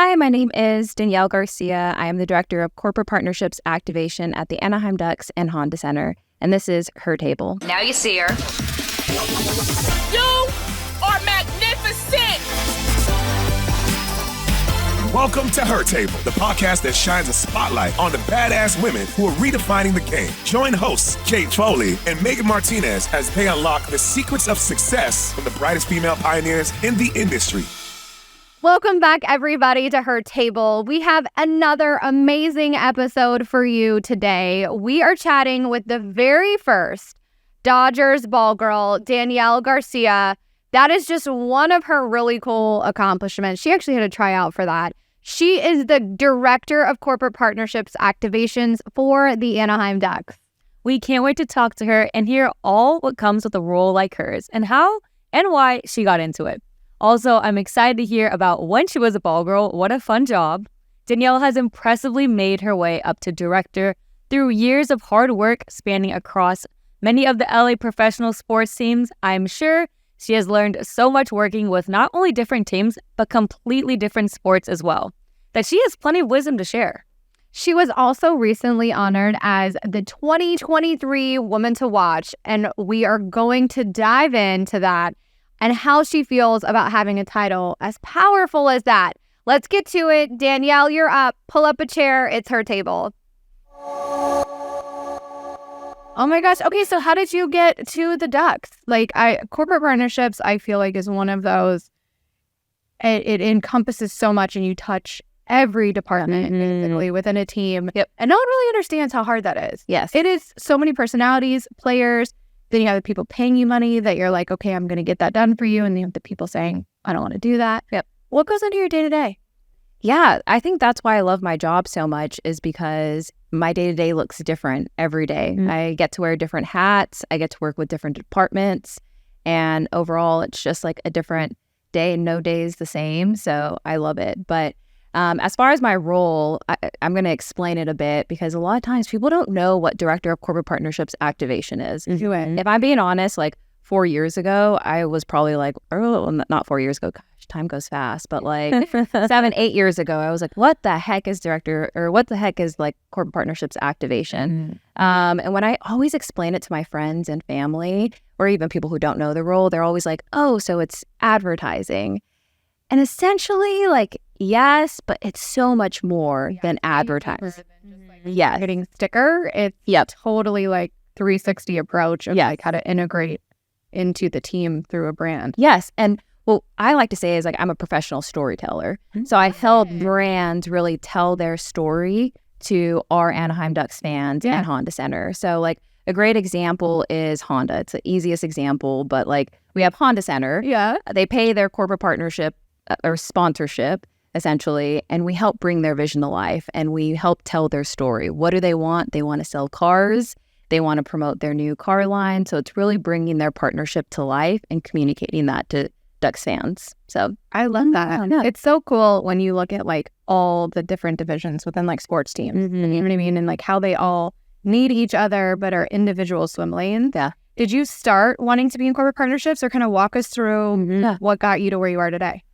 Hi, my name is Danielle Garcia. I am the Director of Corporate Partnerships Activation at the Anaheim Ducks and Honda Center, and this is Her Table. Now you see her. You are magnificent! Welcome to Her Table, the podcast that shines a spotlight on the badass women who are redefining the game. Join hosts Kate Foley and Megan Martinez as they unlock the secrets of success from the brightest female pioneers in the industry. Welcome back, everybody, to Her Table. We have another amazing episode for you today. We are chatting with the very first Dodgers ball girl, Danielle Garcia. That is just one of her really cool accomplishments. She actually had a tryout for that. She is the Director of Corporate Partnerships Activations for the Anaheim Ducks. We can't wait to talk to her and hear all what comes with a role like hers and how and why she got into it. Also, I'm excited to hear about when she was a ball girl. What a fun job. Danielle has impressively made her way up to director through years of hard work spanning across many of the LA professional sports teams. I'm sure she has learned so much working with not only different teams, but completely different sports as well, that she has plenty of wisdom to share. She was also recently honored as the 2023 Woman to Watch, and we are going to dive into that and how she feels about having a title as powerful as that. Let's get to it. Danielle, you're up. Pull up a chair. It's Her Table. Oh my gosh. Okay, so how did you get to the Ducks? Corporate partnerships, I feel like, is one of those. It encompasses so much, and you touch every department basically within a team. Yep. And no one really understands how hard that is. Yes. It is so many personalities, players. Then you have the people paying you money that you're like, okay, I'm going to get that done for you. And then you have the people saying, I don't want to do that. Yep. What goes into your day-to-day? Yeah, I think that's why I love my job so much, is because my day-to-day looks different every day. Mm-hmm. I get to wear different hats. I get to work with different departments. And overall, it's just like a different day, and no day is the same. So I love it. But as far as my role, I'm going to explain it a bit, because a lot of times people don't know what Director of Corporate Partnerships Activation is. Mm-hmm. If I'm being honest, like 4 years ago, I was probably like, not 4 years ago, gosh, time goes fast, but like 7, 8 years ago, I was like, what the heck is what the heck is like Corporate Partnerships Activation? Mm-hmm. And when I always explain it to my friends and family, or even people who don't know the role, they're always like, oh, so it's advertising. And essentially, like, yes, but it's so much more than advertising. Yeah, getting sticker. It's totally like 360 approach of like how to integrate into the team through a brand. Yes. And what I like to say is, like, I'm a professional storyteller. So I help brands really tell their story to our Anaheim Ducks fans and Honda Center. So like a great example is Honda. It's the easiest example, but like we have Honda Center. Yeah. They pay their corporate partnership or sponsorship, essentially, and we help bring their vision to life, and we help tell their story. What do they want? They want to sell cars. They want to promote their new car line. So it's really bringing their partnership to life and communicating that to Ducks fans. So I love that. Yeah. It's so cool when you look at like all the different divisions within like sports teams. Mm-hmm. You know what I mean? And like how they all need each other but are individual swim lanes. Yeah. Did you start wanting to be in corporate partnerships, or kind of walk us through what got you to where you are today?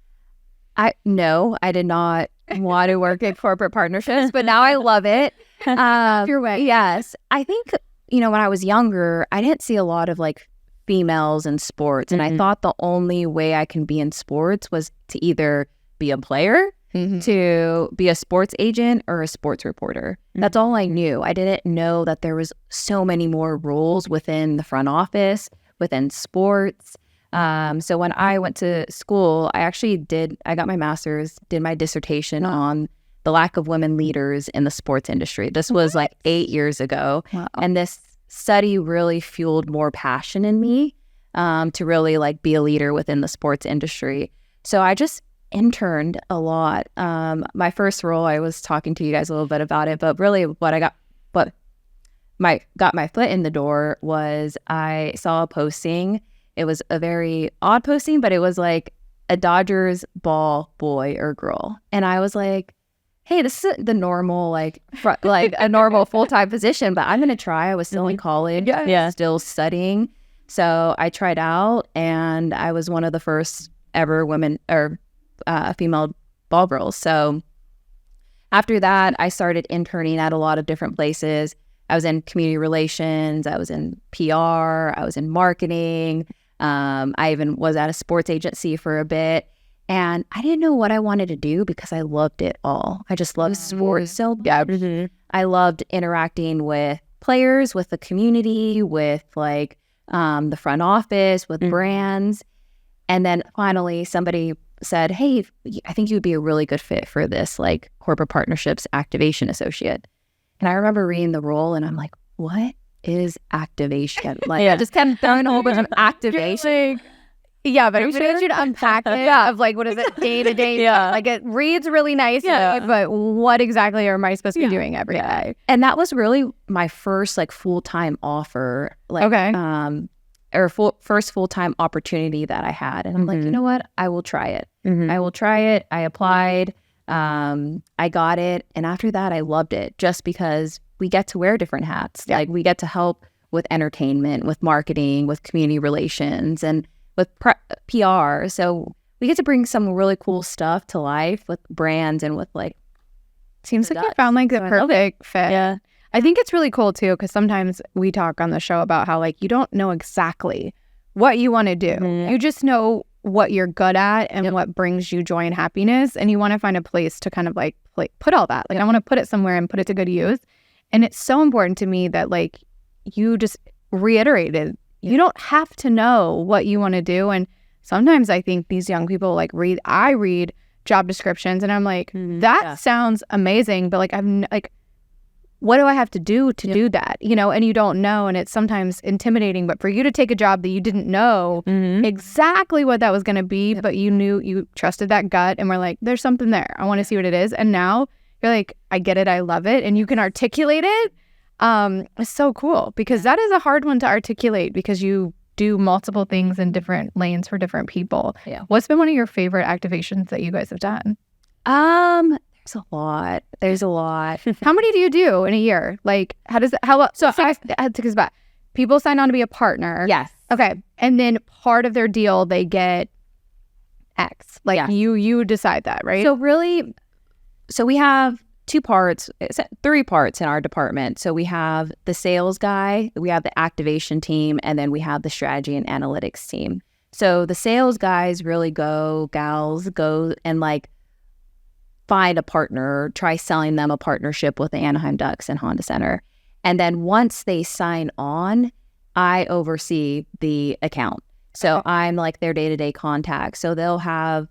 No, I did not want to work at corporate partnerships, but now I love it. Your way. Yes. I think, when I was younger, I didn't see a lot of like females in sports. And I thought the only way I can be in sports was to either be a player, to be a sports agent, or a sports reporter. That's all I knew. I didn't know that there was so many more roles within the front office, within sports. So when I went to school, I got my master's, did my dissertation on the lack of women leaders in the sports industry. This was like 8 years ago. Wow. And this study really fueled more passion in me to really like be a leader within the sports industry. So I just interned a lot. My first role, I was talking to you guys a little bit about it, but really got my foot in the door was I saw a posting. It was a very odd posting, but it was like a Dodgers ball boy or girl. And I was like, hey, this is the normal, like a normal full-time position, but I'm going to try. I was still in college, still studying. So I tried out, and I was one of the first ever women or female ball girls. So after that, I started interning at a lot of different places. I was in community relations, I was in PR, I was in marketing. I even was at a sports agency for a bit. And I didn't know what I wanted to do because I loved it all. I just loved sports so much. I loved interacting with players, with the community, with like the front office, with brands. And then finally somebody said, hey, I think you would be a really good fit for this like corporate partnerships activation associate. And I remember reading the role and I'm like, what is activation? Like I just kept throwing a whole bunch of activation. Yeah, but we should unpack it of like, what is it day to day? Like it reads really nice, but what exactly am I supposed to be doing every day? And that was really my first like full-time offer, like first full-time opportunity that I had. And I'm like, you know what? I will try it. I will try it. I applied. I got it. And after that, I loved it just because we get to wear different hats. Like we get to help with entertainment, with marketing, with community relations, and with PR. So we get to bring some really cool stuff to life with brands and with like. Seems like you found like the perfect fit. Yeah. I think it's really cool too, because sometimes we talk on the show about how like you don't know exactly what you want to do. You just know what you're good at and what brings you joy and happiness. And you want to find a place to kind of like put all that. Like I want to put it somewhere and put it to good use. And it's so important to me that like you just reiterated, you don't have to know what you want to do. And sometimes I think these young people like I read job descriptions and I'm like, that sounds amazing. But like, I'm like, what do I have to do to do that? You know, and you don't know. And it's sometimes intimidating, but for you to take a job that you didn't know exactly what that was going to be, but you knew, you trusted that gut and were like, there's something there. I want to see what it is. And now you're like, I get it. I love it. And you can articulate it. It's so cool because that is a hard one to articulate because you do multiple things in different lanes for different people. Yeah. What's been one of your favorite activations that you guys have done? There's a lot. How many do you do in a year? Like, I had to back. People sign on to be a partner. Yes. Okay. And then part of their deal, they get X. Like you decide that, right? So we have three parts in our department. So we have the sales guy, we have the activation team, and then we have the strategy and analytics team. So the sales guys really go and like find a partner, try selling them a partnership with the Anaheim Ducks and Honda Center. And then once they sign on, I oversee the account. So I'm like their day-to-day contact. So they'll have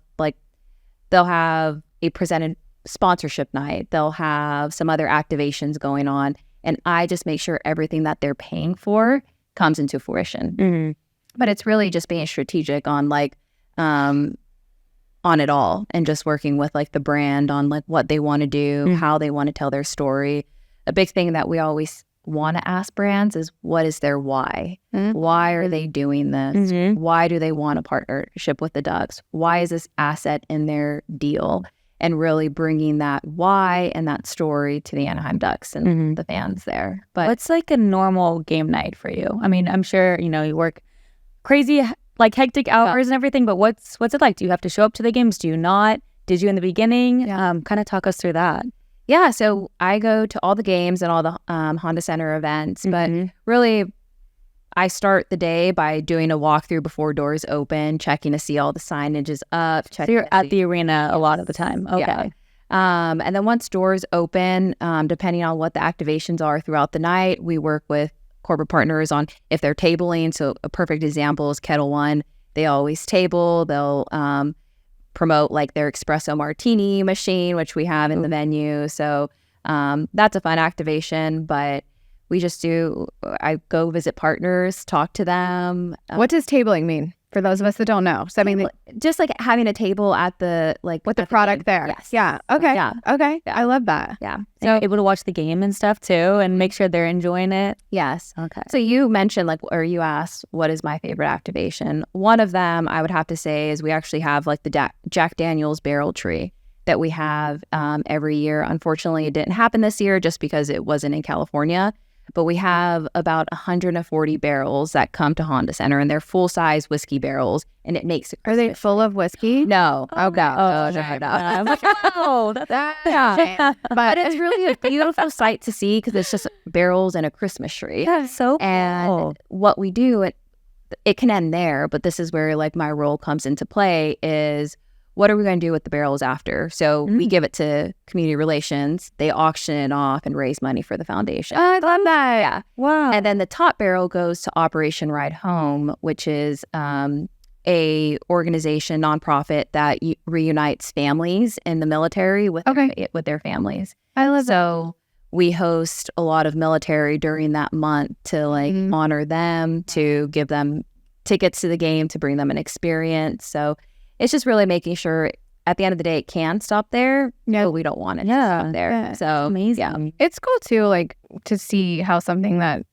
a presented sponsorship night. They'll have some other activations going on. And I just make sure everything that they're paying for comes into fruition. But it's really just being strategic on like, on it all and just working with like the brand on like what they want to do, how they want to tell their story. A big thing that we always want to ask brands is what is their why? Why are they doing this? Why do they want a partnership with the Ducks? Why is this asset in their deal? And really bringing that why and that story to the Anaheim Ducks and the fans there. But what's like a normal game night for you? I mean, I'm sure, you work crazy, like hectic hours and everything, but what's it like? Do you have to show up to the games? Do you not? Did you in the beginning? Kind of talk us through that. Yeah, so I go to all the games and all the Honda Center events, but really I start the day by doing a walkthrough before doors open, checking to see all the signage is up. So you're at the arena a lot of the time. Okay. Yeah. And then once doors open, depending on what the activations are throughout the night, we work with corporate partners on if they're tabling. So a perfect example is Kettle One. They always table. They'll promote like their espresso martini machine, which we have in the venue. So that's a fun activation, but I go visit partners, talk to them. What does tabling mean for those of us that don't know? So I mean, just like having a table at the with the product there. Yes. Yeah. Okay. Yeah. Okay. Yeah. I love that. Yeah. So you're able to watch the game and stuff too, and make sure they're enjoying it. Yes. Okay. So you mentioned or you asked, what is my favorite activation? One of them I would have to say is we actually have like the Jack Daniel's barrel tree that we have every year. Unfortunately, it didn't happen this year just because it wasn't in California. but we have about 140 barrels that come to Honda Center, and they're full-size whiskey barrels, and it makes it Are they Christmas. full of whiskey? No. Oh, no. I'm like, oh, that's Yeah. But it's really a beautiful sight to see because it's just barrels and a Christmas tree. so And cool. what we do, it can end there, but this is where like my role comes into play is what are we going to do with the barrels after? So we give it to community relations. They auction it off and raise money for the foundation. I love that. Yeah. Wow. And then the top barrel goes to Operation Ride Home, which is a organization, nonprofit that reunites families in the military with their families. I love that. So we host a lot of military during that month to like honor them, to give them tickets to the game, to bring them an experience. So it's just really making sure at the end of the day it can stop there, but we don't want it to stop there. Yeah. So Amazing. yeah. It's cool too, like to see how something that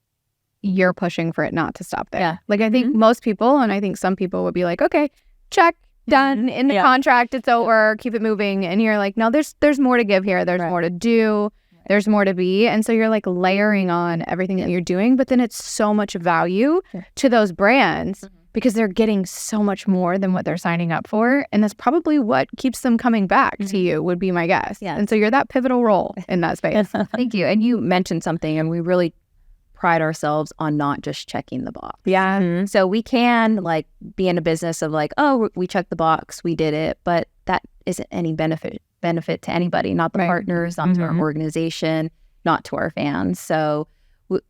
you're pushing for it not to stop there. Yeah. Like I think most people, and I think some people would be like, okay, check, done in the contract, it's over, keep it moving. And you're like, no, there's more to give here. There's more to do. There's more to be. And so you're like layering on everything that you're doing, but then it's so much value to those brands because they're getting so much more than what they're signing up for. And that's probably what keeps them coming back to you, would be my guess. Yeah. And so you're that pivotal role in that space. Thank you. And you mentioned something, and we really pride ourselves on not just checking the box. Yeah. So we can like be in a business of like, oh, we checked the box, we did it, but that isn't any benefit to anybody, not the partners, not to our organization, not to our fans. So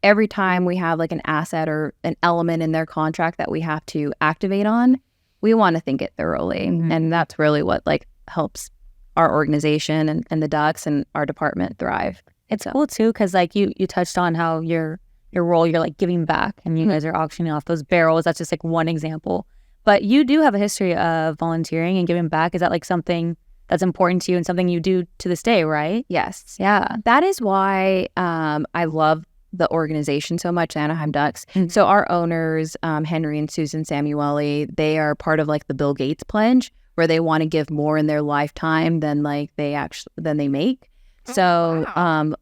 every time we have like an asset or an element in their contract that we have to activate on, we want to think it thoroughly. And that's really what like helps our organization and the Ducks and our department thrive. It's cool too, because like you touched on how your role, you're like giving back, and you guys are auctioning off those barrels. That's just like one example. But you do have a history of volunteering and giving back. Is that like something that's important to you and something you do to this day, right? Yes. Yeah. That is why I love the organization so much, Anaheim Ducks. So our owners, Henry and Susan Samueli, they are part of like the Bill Gates pledge, where they want to give more in their lifetime than like than they make. So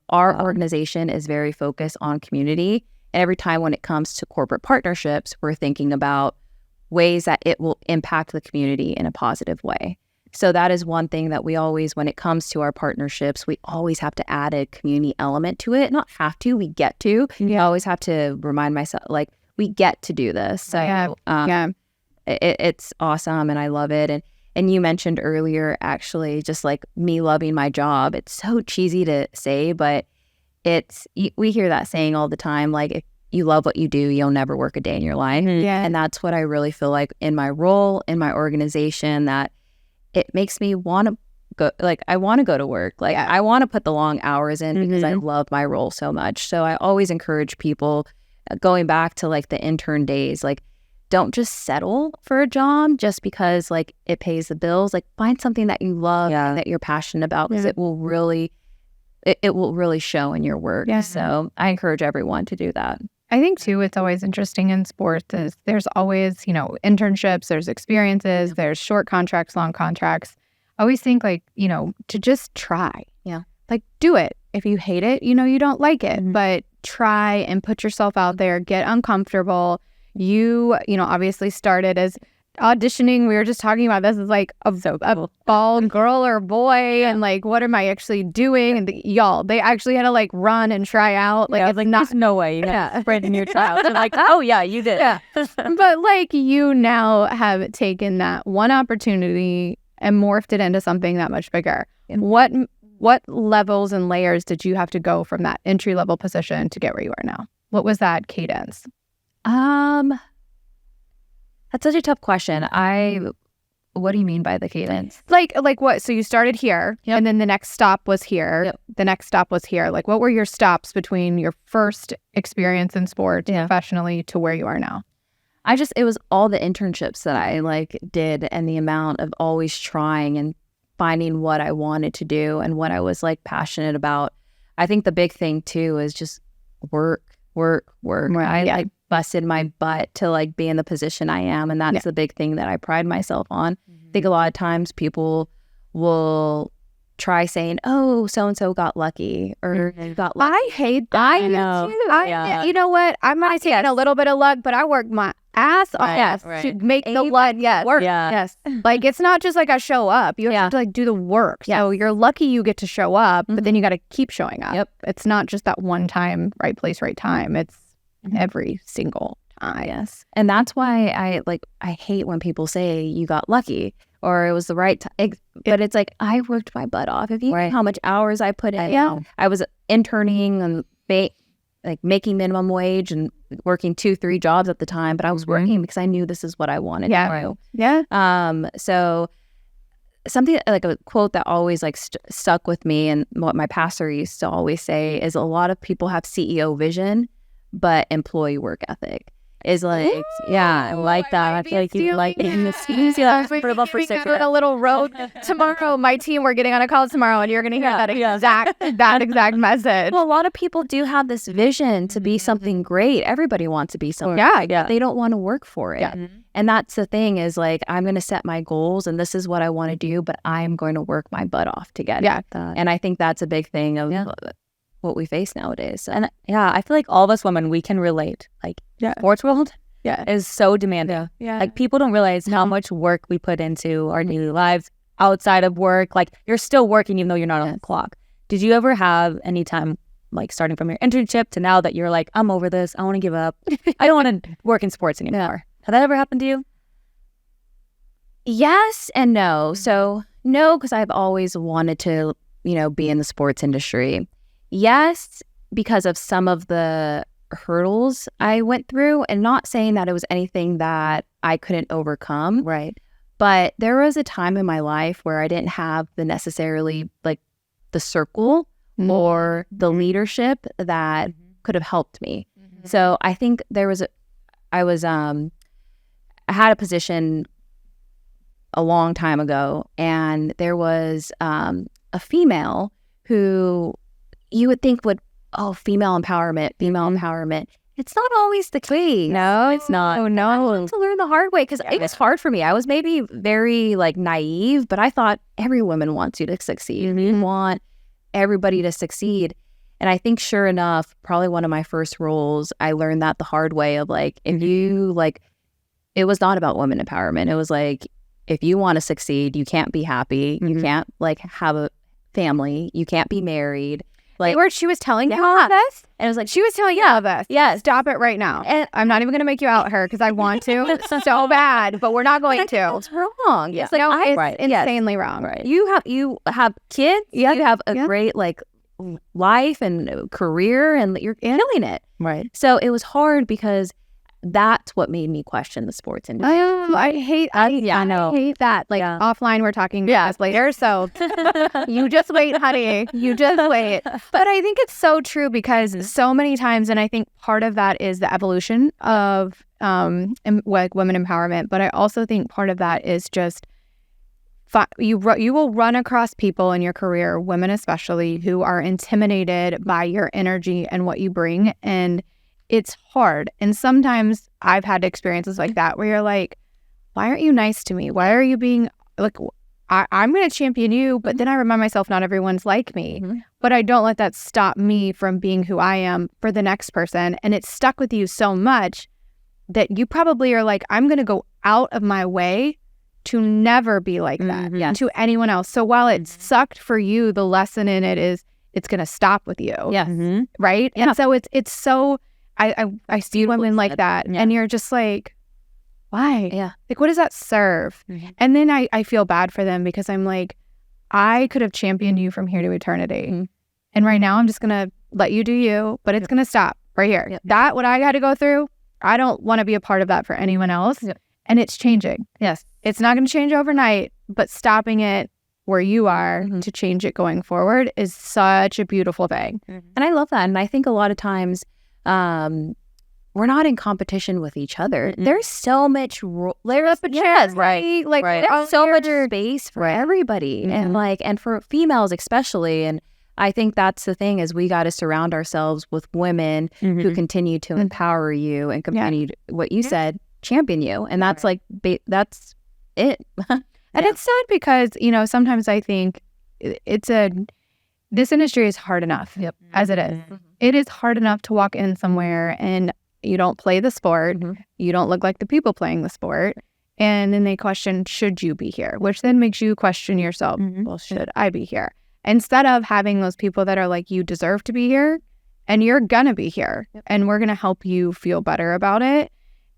our organization is very focused on community. And every time when it comes to corporate partnerships, we're thinking about ways that it will impact the community in a positive way. So that is one thing that we always, when it comes to our partnerships, we always have to add a community element to it. Not have to, we get to. I always have to remind myself, like, we get to do this. So it's awesome, and I love it. And you mentioned earlier, actually, just like me loving my job. It's so cheesy to say, but we hear that saying all the time, like, if you love what you do, you'll never work a day in your life. And that's what I really feel like in my role, in my organization, that it makes me want to go, like, I want to go to work. Like, I want to put the long hours in because I love my role so much. So I always encourage people, going back to like the intern days, like, don't just settle for a job just because like it pays the bills. Like, find something that you love and that you're passionate about, because it will really show in your work. So I encourage everyone to do that. I think too, it's always interesting in sports is there's always, internships, there's experiences, there's short contracts, long contracts. I always think like, to just try. Yeah. Like, do it. If you hate it, you don't like it, but try and put yourself out there, get uncomfortable. You obviously started as auditioning. We were just talking about this as like a bald girl or boy, and like, what am I actually doing? And they actually had to like run and try out. Like, it's like, there's no way you have spread in your child. They're like, oh yeah, you did. Yeah. But like, you now have taken that one opportunity and morphed it into something that much bigger. What levels and layers did you have to go from that entry level position to get where you are now? What was that cadence? That's such a tough question. What do you mean by the cadence? Like what? So you started here, and then the next stop was here. The next stop was here. Like, what were your stops between your first experience in sports professionally to where you are now? It was all the internships that I like did, and the amount of always trying and finding what I wanted to do and what I was like passionate about. I think the big thing too is just work. I like busted my butt to like be in the position I am, and that's the big thing that I pride myself on. I think a lot of times people will try saying, oh, so-and-so got lucky or got lucky. I hate that. I know. You know what? I might take a little bit of luck, but I work my ass off to make the luck work. Yeah. Yes. Like, it's not just like I show up. You have to like do the work. So you're lucky you get to show up, but then you got to keep showing up. Yep. It's not just that one time, right place, right time. It's every single time. Yes. And that's why I hate when people say you got lucky or it was the right time. But it's like, I worked my butt off. If you know how much hours I put in, I was interning and like making minimum wage and working 2-3 jobs at the time, but I was working because I knew this is what I wanted to do. Yeah. So something like a quote that always like stuck with me and what my pastor used to always say is a lot of people have CEO vision, but employee work ethic. Is like, I like that. I feel like you like in the season. A little road tomorrow. My team, we're getting on a call tomorrow, and you're going to hear that exact message. Well, a lot of people do have this vision to be something great. Everybody wants to be something. They don't want to work for it. And that's the thing is like, I'm going to set my goals, and this is what I want to do, but I'm going to work my butt off to get it. And I think that's a big thing of what we face nowadays. So. And I feel like all of us women, we can relate. Like sports world is so demanding. Like people don't realize how much work we put into our daily lives outside of work. Like you're still working even though you're not on the clock. Did you ever have any time like starting from your internship to now that you're like, I'm over this, I want to give up, I don't want to work in sports anymore? Has that ever happened to you? Yes and no. So no, because I've always wanted to, be in the sports industry. Yes, because of some of the hurdles I went through, and not saying that it was anything that I couldn't overcome. Right. But there was a time in my life where I didn't have the necessarily like the circle or the leadership that could have helped me. So I think I had a position a long time ago, and there was a female who you would think female empowerment. It's not always the case. No, it's not. Oh, no. I had to learn the hard way because it was hard for me. I was maybe very like naive, but I thought every woman wants you to succeed. You want everybody to succeed. And I think sure enough, probably one of my first roles, I learned that the hard way of like, if you like, it was not about women empowerment. It was like, if you want to succeed, you can't be happy. You can't like have a family. You can't be married. Like where she was telling you all this? And it was like, she was telling you all this. Yes. Stop it right now. And I'm not even going to make you out her because I want to so bad, but we're not going to. It's wrong. Yeah. It's like, it's insanely wrong. Right. You have kids. You have a great like life and career, and you're killing it. Right. So it was hard because that's what made me question the sports industry. I hate that. Like offline, we're talking later. So you just wait, honey. You just wait. But I think it's so true because so many times, and I think part of that is the evolution of like women empowerment. But I also think part of that is just you will run across people in your career, women especially, who are intimidated by your energy and what you bring, and it's hard. And sometimes I've had experiences like that where you're like, why aren't you nice to me? Why are you being like, I'm going to champion you, but then I remind myself not everyone's like me. But I don't let that stop me from being who I am for the next person. And it's stuck with you so much that you probably are like, I'm going to go out of my way to never be like that to anyone else. So while it sucked for you, the lesson in it is it's going to stop with you. Yes. Right? Yeah. And so it's so... I see women like that, and you're just like, why? Yeah. Like, what does that serve? And then I feel bad for them because I'm like, I could have championed you from here to eternity. And right now I'm just going to let you do you, but it's going to stop right here. That, what I had to go through, I don't want to be a part of that for anyone else. And it's changing. Yes. It's not going to change overnight, but stopping it where you are to change it going forward is such a beautiful thing. And I love that. And I think a lot of times, we're not in competition with each other. There's so much right. Like there's so much space for everybody, and for females especially. And I think that's the thing is we got to surround ourselves with women who continue to empower you and continue to, what you said, champion you. And that's like that's it. And it's sad because sometimes I think this industry is hard enough as it is. It is hard enough to walk in somewhere and you don't play the sport. You don't look like the people playing the sport. And then they question, should you be here? Which then makes you question yourself. Well, should I be here? Instead of having those people that are like, you deserve to be here and you're gonna be here and we're gonna help you feel better about it.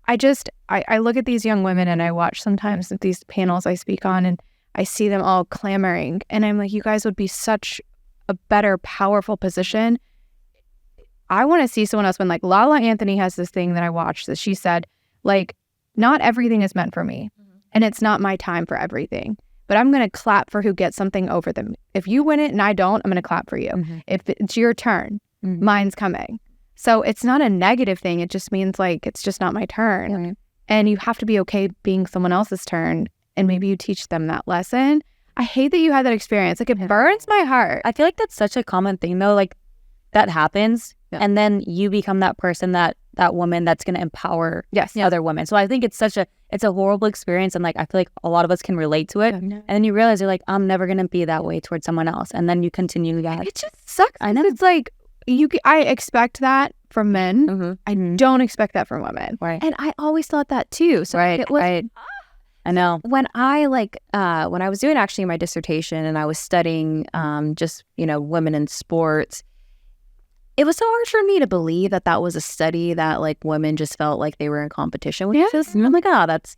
I look at these young women and I watch sometimes at these panels I speak on and I see them all clamoring and I'm like, you guys would be such a better, powerful position. I want to see someone else when like Lala Anthony has this thing that I watched that she said, like, not everything is meant for me and it's not my time for everything, but I'm going to clap for who gets something over them. If you win it and I don't, I'm going to clap for you. If it's your turn, mine's coming. So it's not a negative thing. It just means like, it's just not my turn. And you have to be okay being someone else's turn. And maybe you teach them that lesson. I hate that you had that experience. Like it burns my heart. I feel like that's such a common thing though. Like that happens and then you become that person, that woman that's going to empower other women. So I think it's a horrible experience. And like, I feel like a lot of us can relate to it. And then you realize you're like, I'm never going to be that way towards someone else. And then you continue that. It just sucks. I know. It's like, I expect that from men. I don't expect that from women. Right. And I always thought that too. So it was, I know. When I when I was doing actually my dissertation and I was studying just, women in sports, it was so hard for me to believe that was a study that like women just felt like they were in competition with us. And I'm like, that's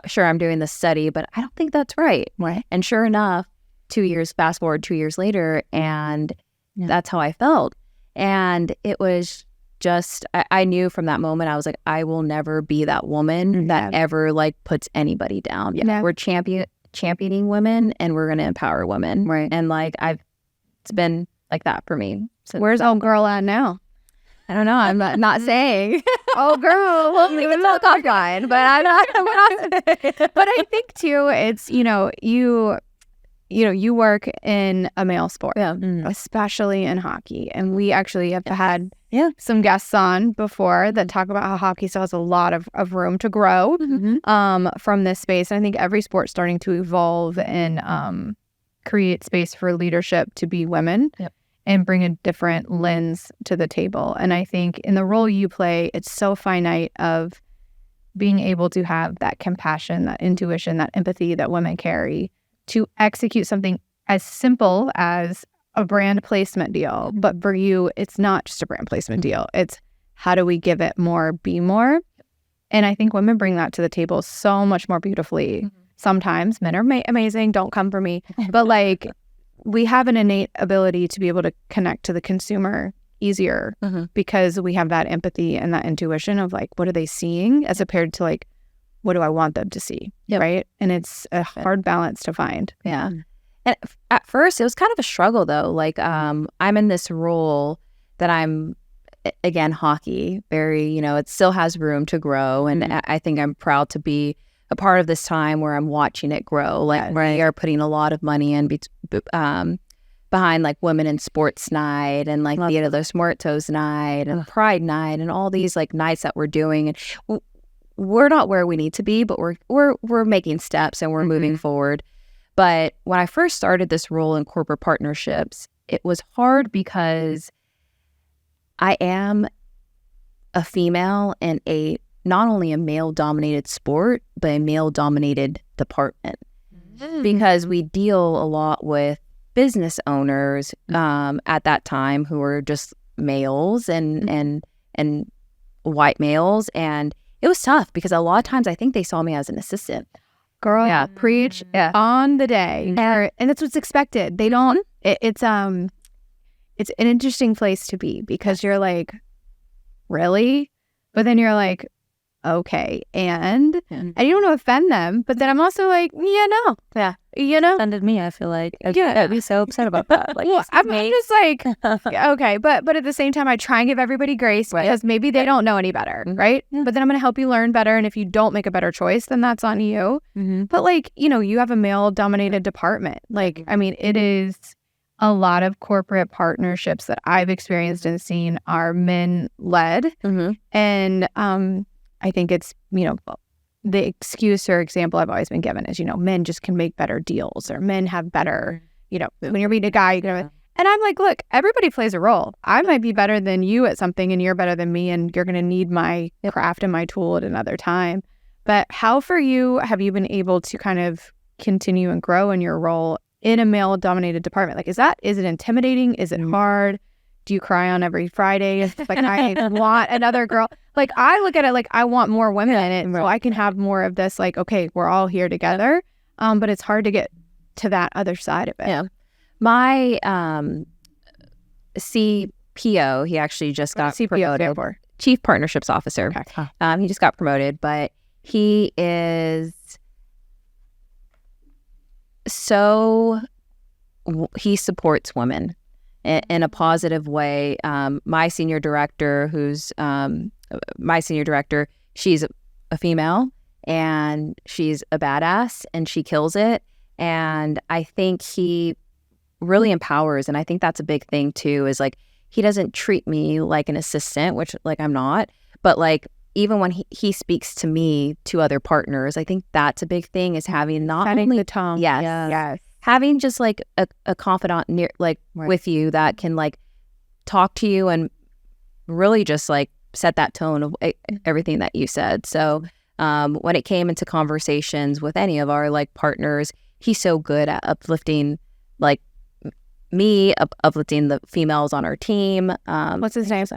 sure, I'm doing this study, but I don't think that's right. Right. And sure enough, fast forward 2 years later, and that's how I felt. And it was just, I knew from that moment, I was like, I will never be that woman that ever like puts anybody down. We're championing women and we're going to empower women. Right. And like, it's been like that for me. So, where's old girl at now? I don't know. I'm not saying. Oh, girl, we'll leave it to the line, but I'm not. But I think too, it's you work in a male sport, especially in hockey, and we actually have had some guests on before that talk about how hockey still has a lot of room to grow from this space. And I think every sport's starting to evolve and create space for leadership to be women. And bring a different lens to the table. And I think in the role you play, it's so finite of being able to have that compassion, that intuition, that empathy that women carry to execute something as simple as a brand placement deal. But for you, it's not just a brand placement deal. It's how do we give it more, be more? And I think women bring that to the table so much more beautifully. Sometimes men are amazing, don't come for me. But like, we have an innate ability to be able to connect to the consumer easier because we have that empathy and that intuition of like, what are they seeing as compared to like, what do I want them to see? Right. And it's a hard balance to find. Yeah. And at first it was kind of a struggle though. Like, I'm in this role that I'm, again, hockey, very, it still has room to grow. And I think I'm proud to be a part of this time where I'm watching it grow. Like we are putting a lot of money in behind like Women in Sports Night and like Dia de los Muertos Night and Pride Night and all these like nights that we're doing. And we're not where we need to be, but we're making steps and we're moving forward. But when I first started this role in corporate partnerships, it was hard because I am a female in not only a male-dominated sport, but a male-dominated department. Because we deal a lot with business owners at that time who were just males and white males. And it was tough because a lot of times I think they saw me as an assistant. Girl, preach on the day. And that's what's expected. They don't, it's an interesting place to be because you're like, really? But then you're like, okay, and you don't want to offend them, but then I'm also like, Offended me, I feel like I'd be so upset about that. Like, I'm just like, okay, but at the same time, I try and give everybody grace because maybe they don't know any better, right? But then I'm going to help you learn better, and if you don't make a better choice, then that's on you. But like, you have a male-dominated department. Like, I mean, it is a lot of corporate partnerships that I've experienced and seen are men-led, and I think it's, the excuse or example I've always been given is, men just can make better deals or men have better when you're meeting a guy, you're gonna. And I'm like, look, everybody plays a role. I might be better than you at something, and you're better than me, and you're gonna need my craft and my tool at another time. But how for you have you been able to kind of continue and grow in your role in a male-dominated department? Like, is it intimidating? Is it hard? Do you cry on every Friday? It's like, I want another girl. Like, I look at it like I want more women in it so I can have more of this, like, okay, we're all here together. But it's hard to get to that other side of it. Yeah. My CPO, he actually just got promoted. Chief Partnerships Officer. Okay. He just got promoted, but he is he supports women in a positive way. My senior director, she's a female, and she's a badass, and she kills it. And I think he really empowers, and I think that's a big thing too, is like, he doesn't treat me like an assistant, which like I'm not, but like even when he speaks to me, to other partners, I think that's a big thing, is having not only the tone. Yes. Having just like a confidant near, like with you that can like talk to you and really just like set that tone of everything that you said. So when it came into conversations with any of our like partners, he's so good at uplifting like me, uplifting the females on our team. What's his name?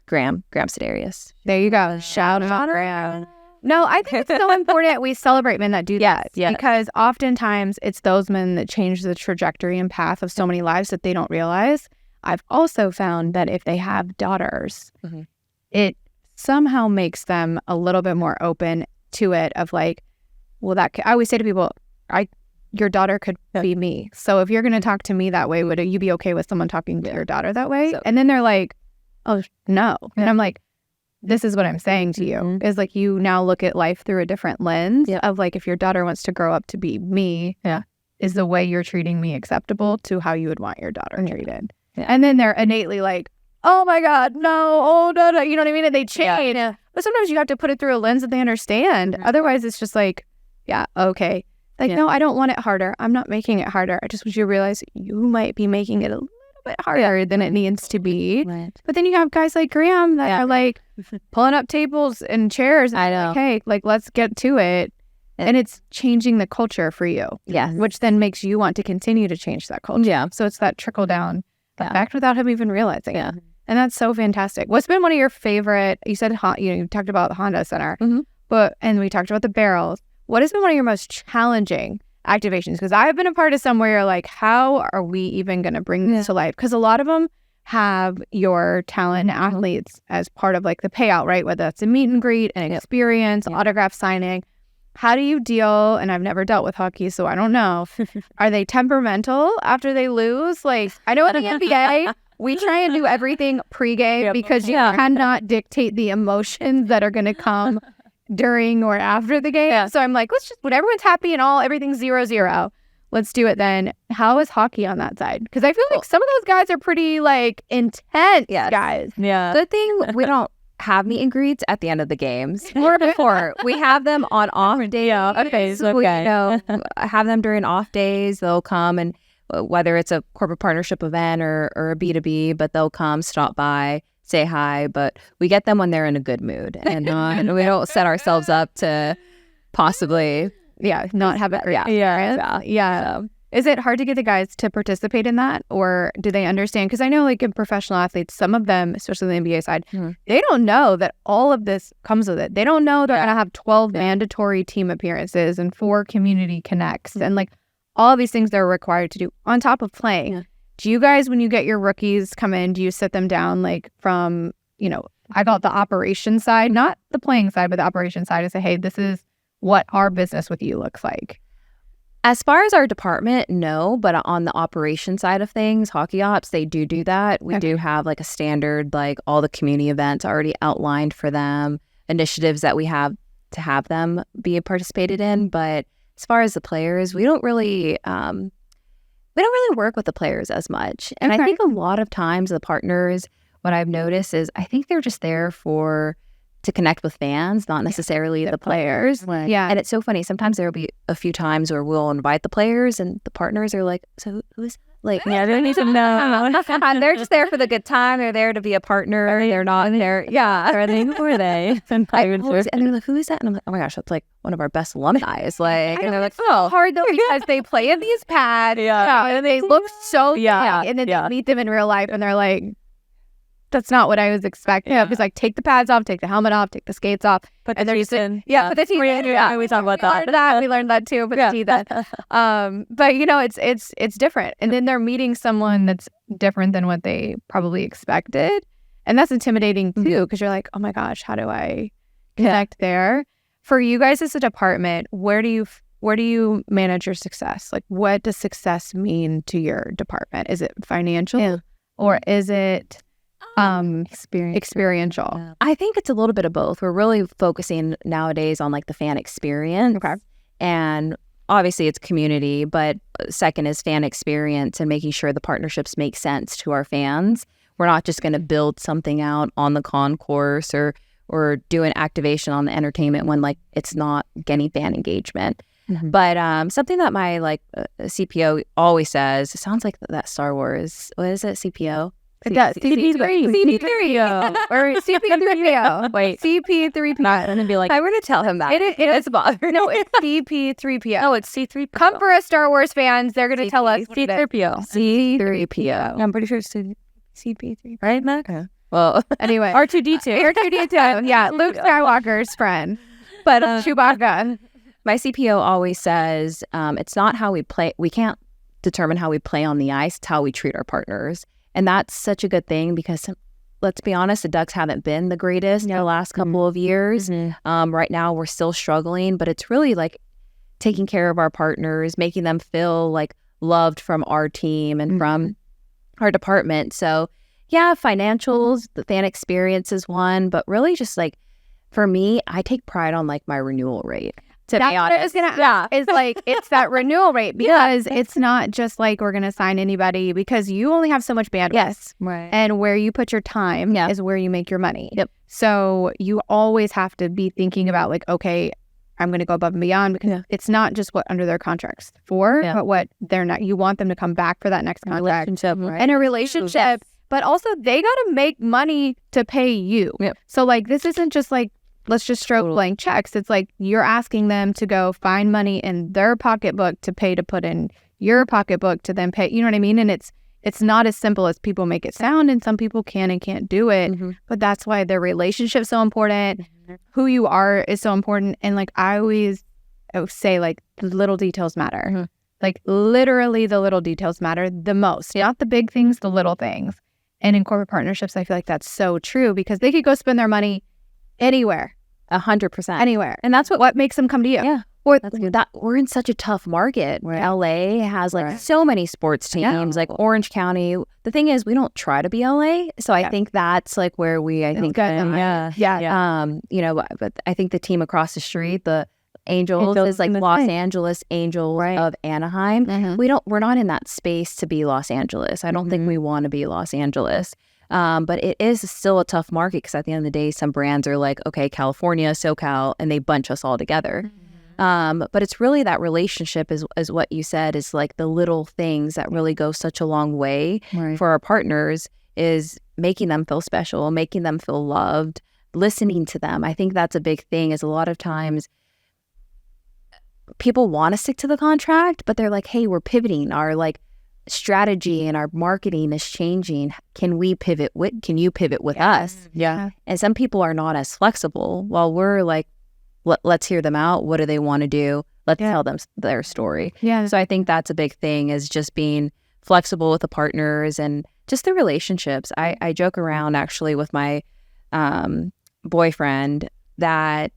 Graham Sidarius. There you go. Shout out Graham. No, I think it's so important we celebrate men that do that. Yes. Because oftentimes it's those men that change the trajectory and path of so many lives that they don't realize. I've also found that if they have daughters, it somehow makes them a little bit more open to it, of like, well, I always say to people, your daughter could be me. So if you're going to talk to me that way, would you be okay with someone talking to your daughter that way? And then they're like, oh, no. And I'm like, this is what I'm saying to you, is like, you now look at life through a different lens of like, if your daughter wants to grow up to be me, is the way you're treating me acceptable to how you would want your daughter treated? And then they're innately like, oh my God, no, oh, no, you know what I mean? And they change. But sometimes you have to put it through a lens that they understand. Otherwise, it's just like, okay. Like, no, I don't want it harder. I'm not making it harder. I just want you to realize you might be making it a little bit harder than it needs to be. Right. But then you have guys like Graham that are like pulling up tables and chairs. I know. Like, hey, like, let's get to it. And it's changing the culture for you. Yeah. Which then makes you want to continue to change that culture. Yeah. So it's that trickle down effect without him even realizing it. And that's so fantastic. What's been one of your favorite, you said, you talked about the Honda Center, and we talked about the barrels. What has been one of your most challenging activations? Because I've been a part of some where you're like, how are we even going to bring this to life? Because a lot of them have your talent athletes as part of like the payout, right? Whether that's a meet and greet, an experience, autograph signing. How do you deal? And I've never dealt with hockey, so I don't know. Are they temperamental after they lose? Like, I know in the NBA, we try and do everything pregame because you cannot dictate the emotions that are going to come during or after the game. So I'm like, let's just, when everyone's happy and everything's 0-0, let's do it then. How is hockey on that side? Because I feel like some of those guys are pretty like intense guys. Yeah. Good thing we don't have meet and greets at the end of the games or before. We have them on off days. Okay. So we, have them during off days. They'll come, and whether it's a corporate partnership event or a B2B, but they'll come, stop by, say hi, but we get them when they're in a good mood, and we don't set ourselves up to possibly not have it. So. Is it hard to get the guys to participate in that, or do they understand? Because I know like in professional athletes, some of them, especially the NBA side, they don't know that all of this comes with it. They don't know they're going to have 12 mandatory team appearances and 4 community connects and like all of these things they're required to do on top of playing. Do you guys, when you get your rookies come in, do you sit them down like from, I call it the operation side, not the playing side, but the operation side, and say, hey, this is what our business with you looks like? As far as our department, no, but on the operation side of things, hockey ops, they do that. We do have like a standard, like all the community events already outlined for them, initiatives that we have to have them be participated in. But as far as the players, we don't really work with the players as much. And I think a lot of times the partners, what I've noticed is I think they're just there to connect with fans, not necessarily the players. Right. Yeah. And it's so funny. Sometimes there will be a few times where we'll invite the players and the partners are like, so who is that? Like, Yeah, they need to know. they're just there for the good time. They're there to be a partner. They're not there. Yeah. Are they? Who are they? And And they're like, who is that? And I'm like, oh my gosh, that's like one of our best alumni. It's like, and they're like, oh, hard though because they play in these pads. And they look so big. And then they meet them in real life and they're like, that's not what I was expecting. It's like, take the pads off, take the helmet off, take the skates off. Put and the they're teeth in. put the teeth in. Yeah, we talk about that. We learned that too. Put the teeth in. But you know, it's different. And then they're meeting someone that's different than what they probably expected, and that's intimidating too because you're like, oh my gosh, how do I connect there? For you guys as a department, where do you manage your success? Like, what does success mean to your department? Is it financial or is it experiential? Yeah. I think it's a little bit of both. We're really focusing nowadays on like the fan experience. Okay. And obviously it's community, but second is fan experience and making sure the partnerships make sense to our fans. We're not just going to build something out on the concourse or do an activation on the entertainment when like it's not getting fan engagement. Mm-hmm. But something that my CPO always says, it sounds like that Star Wars, what is it, CPO? CP3PO or CP3PO. Wait, CP3PO. not going to be like, I'm going to tell him that. It's bothered. No, it's CP3PO. oh, it's C3PO. Come for us, Star Wars fans. They're going to tell us C3PO. C3PO. I'm pretty sure it's CP3, right, Mac? Okay. Well, anyway, R2D2. R2D2. Yeah, Luke Skywalker's friend, but Chewbacca. My CPO always says it's not how we play. We can't determine how we play on the ice. It's how we treat our partners. And that's such a good thing because, let's be honest, the Ducks haven't been the greatest the last couple of years. Right now, we're still struggling, but it's really like taking care of our partners, making them feel like loved from our team and from our department. So, yeah, financials, the fan experience is one, but really just like, for me, I take pride on like my renewal rate. That's what I was going to ask. Is like, it's that renewal rate because it's not just like we're going to sign anybody because you only have so much bandwidth. Yes. Right. And where you put your time is where you make your money. Yep. So you always have to be thinking about like, okay, I'm going to go above and beyond because it's not just what under their contracts for, but what they're not. You want them to come back for that next contract. And a relationship. But also they got to make money to pay you. Yep. So like, this isn't just like, let's just stroke blank checks. It's like you're asking them to go find money in their pocketbook to pay to put in your pocketbook to then pay. You know what I mean? And it's not as simple as people make it sound, and some people can and can't do it. But that's why the relationship's so important. Who you are is so important. And like I always say, like the little details matter. Like literally the little details matter the most. Not the big things, the little things. And in corporate partnerships, I feel like that's so true because they could go spend their money anywhere. 100%. Anywhere. And that's what makes them come to you. Yeah. Or that we're in such a tough market where LA has like so many sports teams, like Orange County. The thing is, we don't try to be LA. So I think that's like where we, I think, you know, but I think the team across the street, the Angels is like Los Angeles Angels of Anaheim. We're not in that space to be Los Angeles. I don't think we want to be Los Angeles. But it is still a tough market because at the end of the day, some brands are like, okay, California, SoCal, and they bunch us all together. But it's really that relationship is what you said is like the little things that really go such a long way for our partners is making them feel special, making them feel loved, listening to them. I think that's a big thing is a lot of times people want to stick to the contract, but they're like, hey, we're pivoting. Our like strategy and our marketing is changing. Can we pivot can you pivot with us? Yeah. And some people are not as flexible. While we're like, let's hear them out. What do they want to do? Let's tell them their story. Yeah. So I think that's a big thing is just being flexible with the partners and just the relationships. I joke around actually with my boyfriend that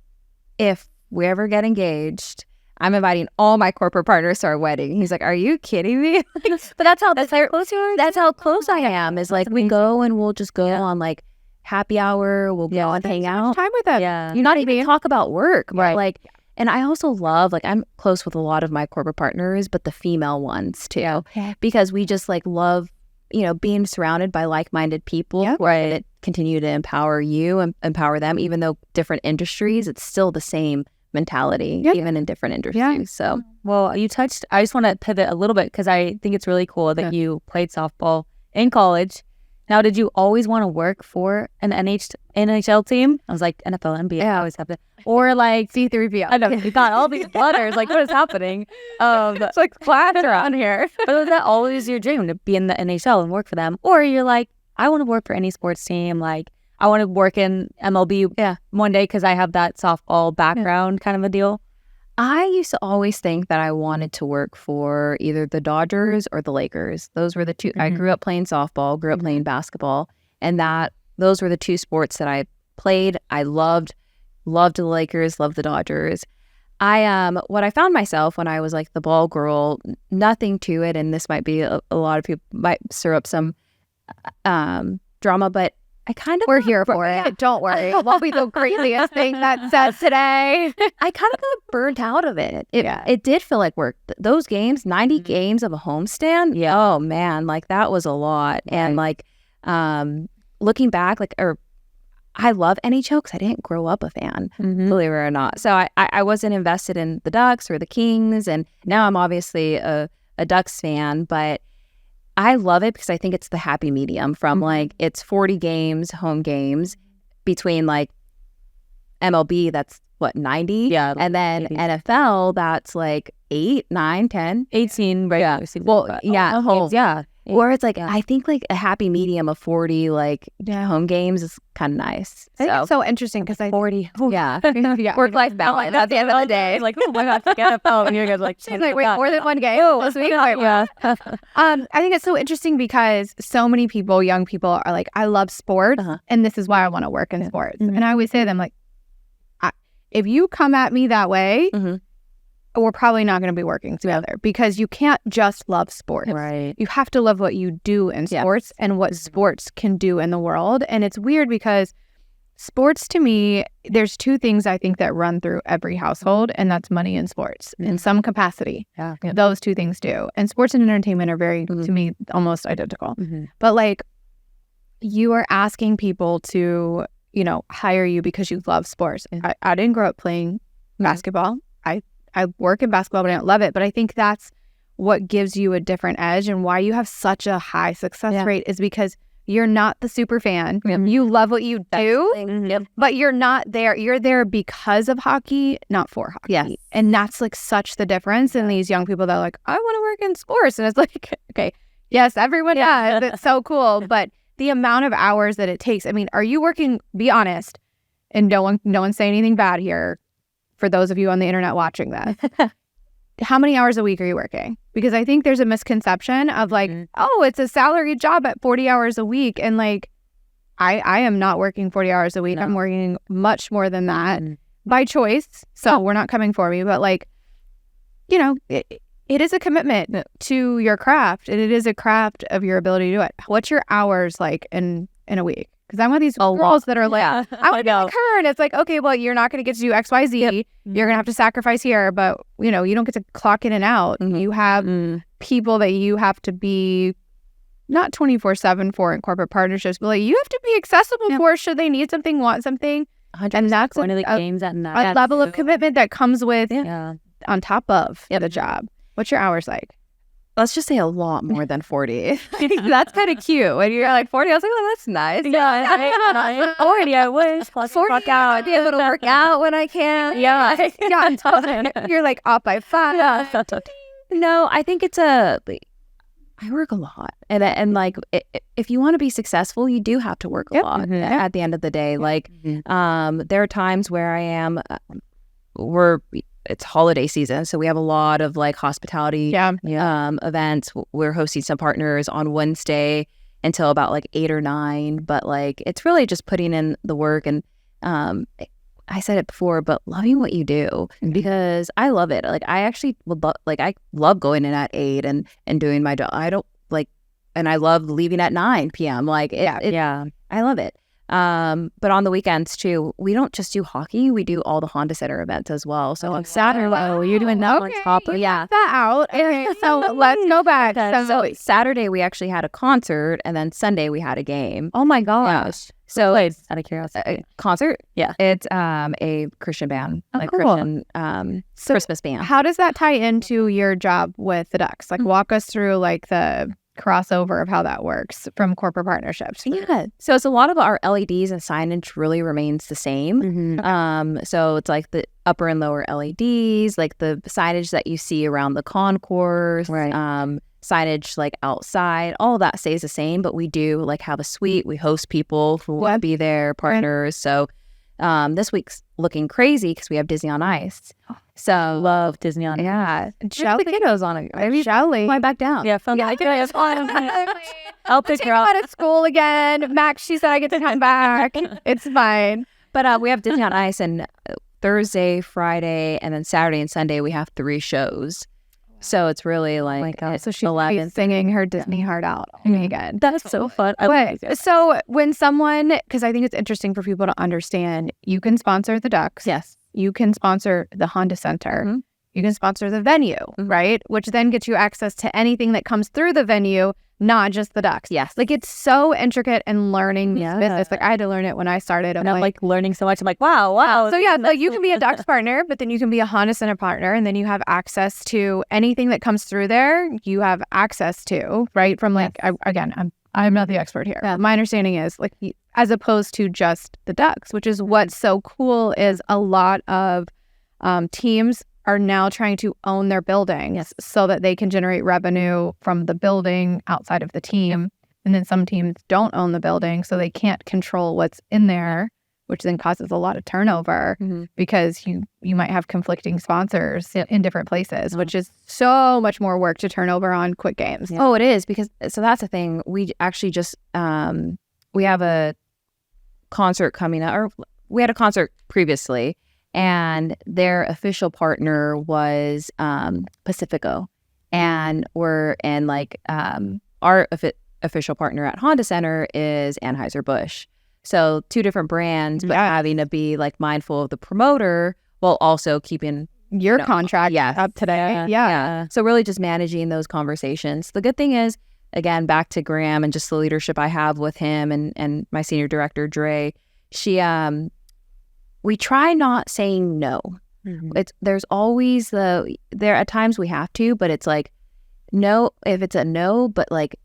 if we ever get engaged, I'm inviting all my corporate partners to our wedding. He's like, are you kidding me? But that's how close you are. That's how close I am. Is like we go and we'll just go on like happy hour. We'll go and hang out. Time with them. Yeah. You're not even talk about work. Right. Like, and I also love, like, I'm close with a lot of my corporate partners, but the female ones too. Okay. Because we just like love, you know, being surrounded by like-minded people that continue to empower you and empower them, even though different industries, it's still the same mentality, even in different industries. Yeah. So, well, I just want to pivot a little bit because I think it's really cool that you played softball in college. Now, did you always want to work for an NHL team? I was like, NFL, NBA, I always have to. Or like C3PO. I know, you got all these letters. Like, what is happening? It's like class around here. But was that always your dream to be in the NHL and work for them? Or you're like, I want to work for any sports team. Like, I want to work in MLB one day because I have that softball background kind of a deal. I used to always think that I wanted to work for either the Dodgers or the Lakers. Those were the two. I grew up playing softball, grew up playing basketball, and those were the two sports that I played. I loved the Lakers, loved the Dodgers. What I found myself when I was like the ball girl, nothing to it, and this might be a lot of people might stir up some drama, but I kind of We're here for it. Don't worry. It won't be the craziest thing that's said today. I kind of got burnt out of it. It did feel like work. Those games, 90 games of a homestand. Yeah. Oh man, like that was a lot. And like looking back, I love NHL because I didn't grow up a fan, believe it or not. So I wasn't invested in the Ducks or the Kings, and now I'm obviously a Ducks fan, but I love it because I think it's the happy medium from like it's 40 games, home games, between like MLB, that's what, 90? Yeah. And then 80. NFL, that's like 8, 9, 10. 18 regular season. Well, yeah. Games, yeah. Or it's like, I think like a happy medium of 40 like home games is kind of nice. I think it's so interesting because 40. Yeah. Work-life balance at the end of the day. Like, oh my God, forget NFL. And you guys like, she's like, wait, more than one game? I think it's so interesting because so many people, young people, are like, I love sports, and this is why I want to work in sports. And I always say to them, like, if you come at me that way, we're probably not going to be working together because you can't just love sports. Right. You have to love what you do in sports and what sports can do in the world. And it's weird because sports, to me, there's two things I think that run through every household, and that's money and sports in some capacity. Yeah. Those two things do. And sports and entertainment are very, to me, almost identical. But like, you are asking people to, hire you because you love sports. I didn't grow up playing basketball. I work in basketball, but I don't love it. But I think that's what gives you a different edge, and why you have such a high success rate is because you're not the super fan. You love what you do, but you're not there. You're there because of hockey, not for hockey. Yes. And that's like such the difference in these young people that are like, I want to work in sports. And it's like, okay, yes, everyone does. It's so cool. But the amount of hours that it takes. I mean, are you working, be honest, and no one say anything bad here, for those of you on the internet watching that, how many hours a week are you working? Because I think there's a misconception of like, oh, it's a salaried job at 40 hours a week. And like, I am not working 40 hours a week. No. I'm working much more than that by choice. So we're not coming for me, but like, it is a commitment to your craft, and it is a craft of your ability to do it. What's your hours like in a week? Because I'm one of these girls that are like, I want to be like her. And it's like, okay, well, you're not going to get to do X, Y, Z. You're going to have to sacrifice here. But, you don't get to clock in and out. You have people that you have to be not 24/7 for in corporate partnerships, but like you have to be accessible for should they need something, want something. And that's one of the games at night. A level of commitment that comes with on top of the job. What's your hours like? Let's just say a lot more than 40. That's kind of cute. When you're like 40, I was like, oh, that's nice. Yeah, 40, I wish. Plus 40, work out. I'd be able to work out when I can. You're like up by 5. No, I think I work a lot. And like, if you want to be successful, you do have to work a lot at the end of the day. Like, there are times where I am, it's holiday season, so we have a lot of like hospitality events. We're hosting some partners on Wednesday until about like 8 or 9, but like it's really just putting in the work. And I said it before, but loving what you do, because I love it. Like I actually would I love going in at 8 and doing my job. I don't like, and I love leaving at 9 p.m. Like I love it. But on the weekends too, we don't just do hockey, we do all the Honda Center events as well. So on Saturday, you're doing that on top of that out. Okay, so let's go back. So Saturday we actually had a concert, and then Sunday we had a game. Oh my gosh. So played out of curiosity. A concert? Yeah. It's a Christian band, cool. Christian So Christmas band. how does that tie into your job with the Ducks? Like, walk us through like the crossover of how that works from corporate partnerships. Yeah. So it's a lot of our LEDs and signage really remains the same. So it's like the upper and lower LEDs, like the signage that you see around the concourse, signage like outside, all of that stays the same, but we do like have a suite. We host people who want to be there, partners. So this week's looking crazy because we have Disney on Ice. So love Disney on Ice. Yeah. Jelly. The kiddos on it. Maybe Jelly. fly back down. Yeah, fun. Yeah, It's fun. I'll pick her out up. of school again. Max, she said I get to come back. It's fine. But we have Disney on Ice, and Thursday, Friday, and then Saturday and Sunday we have 3 shows. So it's really like So she's singing her Disney heart out. Oh my God. That's so fun. So when someone, because I think it's interesting for people to understand, you can sponsor the Ducks. Yes. You can sponsor the Honda Center. You can sponsor the venue, right? Which then gets you access to anything that comes through the venue, not just the Ducks. Yes. Like, it's so intricate in learning this business. Like, I had to learn it when I started. And I'm like learning so much. I'm like, wow. So yeah, like you can be a Ducks partner, but then you can be a Honda Center partner, and then you have access to anything that comes through there. You have access to, right? From like, I'm not the expert here. Yeah. My understanding is like, as opposed to just the Ducks, which is what's so cool is a lot of teams are now trying to own their buildings so that they can generate revenue from the building outside of the team. And then some teams don't own the building, so they can't control what's in there, which then causes a lot of turnover because you might have conflicting sponsors in different places, which is so much more work to turn over on quick games. Oh, it is, because so that's the thing. We actually just we have a concert coming up, or we had a concert previously, and their official partner was Pacifico, and our official partner at Honda Center is Anheuser-Busch. So 2 different brands, but having to be like mindful of the promoter while also keeping your contract up today. Yeah. So really just managing those conversations. The good thing is, again, back to Graham and just the leadership I have with him and my senior director, Dre, we try not saying no. There's always there at times we have to, but it's like, no, if it's a no, but like,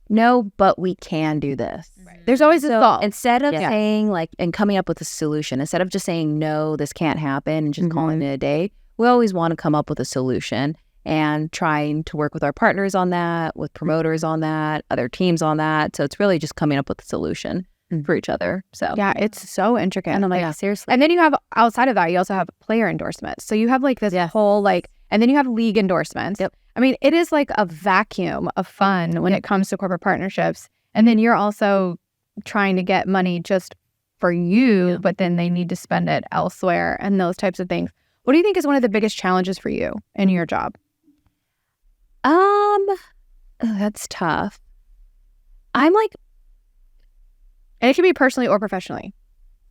no, but we can do this. There's always a thought. Instead of saying like, and coming up with a solution, instead of just saying, no, this can't happen and just calling it a day, we always want to come up with a solution and trying to work with our partners on that, with promoters on that, other teams on that. So it's really just coming up with a solution for each other. So yeah, it's so intricate. And I'm like, seriously. And then you have, outside of that, you also have player endorsements. So you have like this whole like, and then you have league endorsements. I mean, it is like a vacuum of fun when it comes to corporate partnerships. And then you're also trying to get money just for you, but then they need to spend it elsewhere and those types of things. What do you think is one of the biggest challenges for you in your job? That's tough. I'm like, and it can be personally or professionally.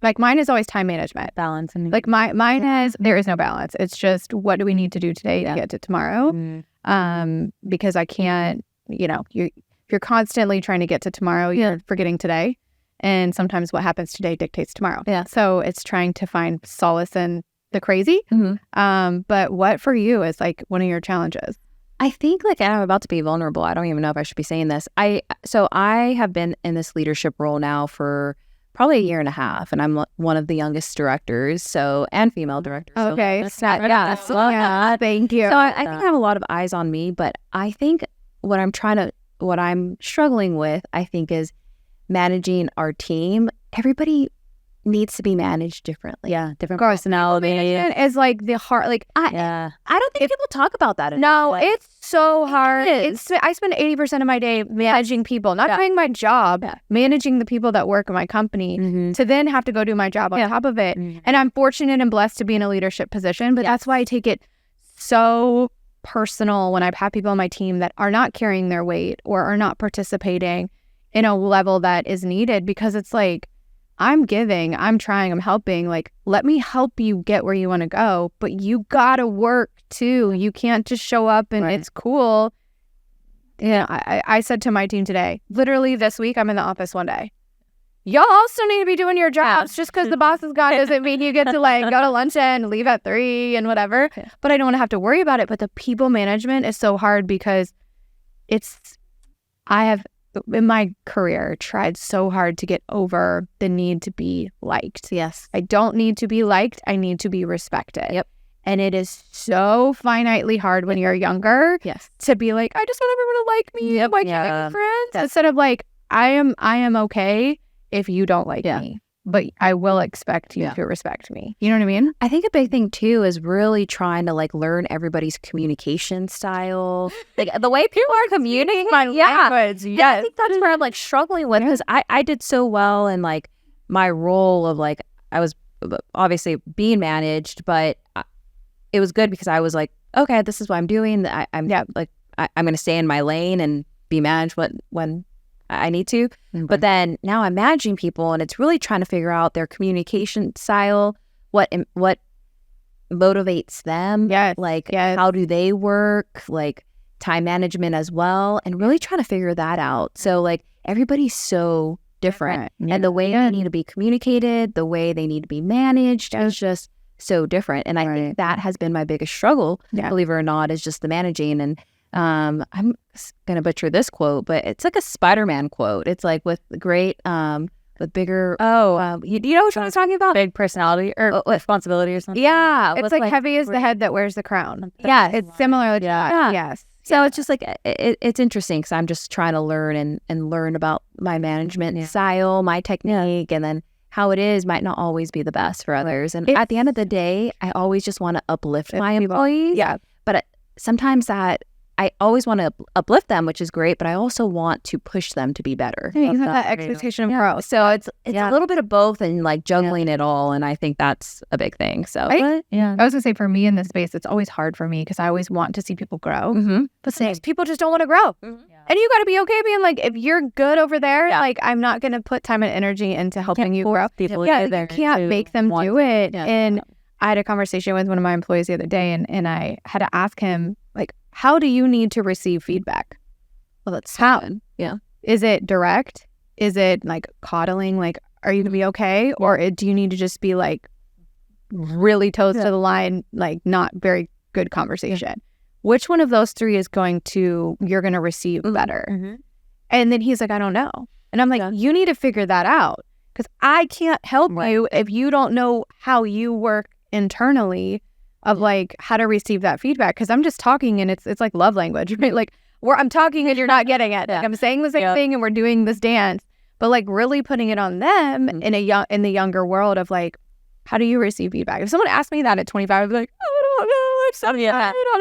Like mine is always time management. Balance. And like mine is, there is no balance. It's just, what do we need to do today to get to tomorrow? Because I can't, if you're constantly trying to get to tomorrow, you're forgetting today. And sometimes what happens today dictates tomorrow. Yeah. So it's trying to find solace in the crazy. But what for you is like one of your challenges? I think like, and I'm about to be vulnerable. I don't even know if I should be saying this. So I have been in this leadership role now for probably a year and a half, and I'm one of the youngest directors, and female directors. Okay, Thank you. So I think I have a lot of eyes on me, but I think what I'm struggling with, I think, is managing our team. Everybody needs to be managed differently. Yeah, different personality. Is like the hard, like I don't think people talk about that enough. No, it's so hard. I spend 80% of my day managing people, not doing my job, managing the people that work in my company, to then have to go do my job on top of it. And I'm fortunate and blessed to be in a leadership position, but that's why I take it so personal when I have people on my team that are not carrying their weight or are not participating in a level that is needed, because it's like, I'm giving, I'm trying, I'm helping. Like, let me help you get where you want to go, but you gotta work too. You can't just show up and it's cool. Yeah, I said to my team today, literally this week, I'm in the office one day. Y'all also need to be doing your jobs. Just because the boss is gone doesn't mean you get to like go to lunch and leave at 3 and whatever. But I don't want to have to worry about it. But the people management is so hard because I have in my career tried so hard to get over the need to be liked. Yes. I don't need to be liked. I need to be respected. Yep. And it is so finitely hard when you're younger to be like, I just want everyone to like me. Why can't I be friends? Instead of like, I am okay if you don't like me, but I will expect you to respect me. You know what I mean? I think a big thing too is really trying to like learn everybody's communication style, like the way people are communicating. My language, yeah. I think that's where I'm like struggling with because I did so well in like my role of like I was obviously being managed, but it was good because I was like, okay, this is what I'm doing. I'm going to stay in my lane and be managed when I need to. Mm-hmm. But then now I'm managing people and it's really trying to figure out their communication style, what motivates them, how do they work, like time management as well, and really trying to figure that out. So like everybody's so different and the way they need to be communicated, the way they need to be managed is just so different. And I think that has been my biggest struggle, believe it or not, is just the managing. And I'm going to butcher this quote, but it's like a Spider-Man quote. It's like with great, with bigger, you know what I'm talking about? Big personality or responsibility or something. Yeah. It's like heavy is the head that wears the crown. Yeah. It's similar to that. Yes. So it's just like, it's interesting because I'm just trying to learn and learn about my management style, my technique, and then how it is might not always be the best for others. And at the end of the day, I always just want to uplift my employees. Yeah. But sometimes I always want to uplift them, which is great, but I also want to push them to be better. You have that expectation of growth. So it's a little bit of both and like juggling it all. And I think that's a big thing. So I was going to say for me in this space, it's always hard for me because I always want to see people grow. Mm-hmm. But sometimes people just don't want to grow. Mm-hmm. And you got to be okay being like, if you're good over there, like I'm not going to put time and energy into helping you grow. People you can't make them do it. Yeah. And I had a conversation with one of my employees the other day and I had to ask him, like, how do you need to receive feedback? Well, that's how. Yeah. Is it direct? Is it like coddling? Like, are you going to be okay? Or do you need to just be like really toes to the line, like not very good conversation? Which one of those three is you're going to receive better? Mm-hmm. And then he's like, I don't know. And I'm like, you need to figure that out because I can't help you if you don't know how you work internally of like how to receive that feedback. Because I'm just talking and it's like love language, right? Like I'm talking and you're not getting it. Like I'm saying the same thing and we're doing this dance, but like really putting it on them in the younger world of like, how do you receive feedback? If someone asked me that at 25, I'd be like, I don't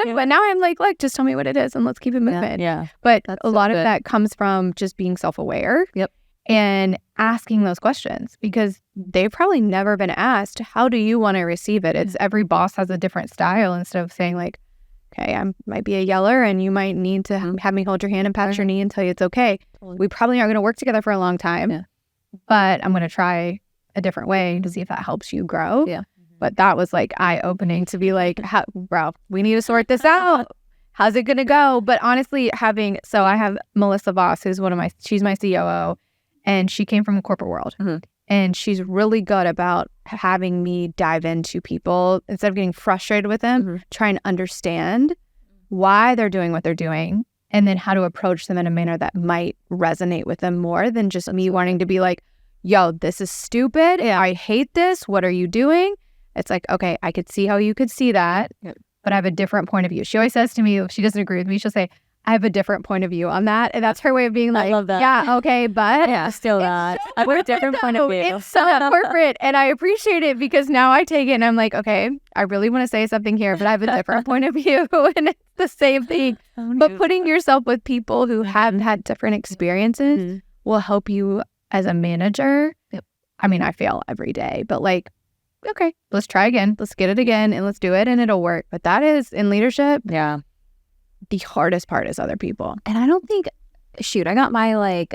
know. But now I'm like, just tell me what it is and let's keep it moving. Yeah. But a lot of that comes from just being self-aware. Yep. And asking those questions because they've probably never been asked, how do you want to receive it? It's every boss has a different style instead of saying like, okay, I might be a yeller and you might need to have me hold your hand and pat your knee and tell you it's okay. We probably aren't going to work together for a long time, but I'm going to try a different way to see if that helps you grow. Yeah. But that was like eye-opening to be like, bro, we need to sort this out. How's it going to go? But honestly, I have Melissa Voss, who's she's my COO. And she came from the corporate world. Mm-hmm. And she's really good about having me dive into people instead of getting frustrated with them, trying to understand why they're doing what they're doing and then how to approach them in a manner that might resonate with them more than just me wanting to be like, yo, this is stupid. I hate this. What are you doing? It's like, okay, I could see how you could see that, but I have a different point of view. She always says to me, if she doesn't agree with me, she'll say, I have a different point of view on that. And that's her way of being like, I love that. Yeah, okay, but still that. I have a different point of view. It's so corporate. And I appreciate it because now I take it and I'm like, okay, I really want to say something here, but I have a different point of view. And it's the same thing. But putting yourself with people who have had different experiences will help you as a manager. Yep. I mean, I fail every day, but like, okay, let's try again. Let's get it again and let's do it and it'll work. But that is in leadership. Yeah. The hardest part is other people. And I don't think I got my like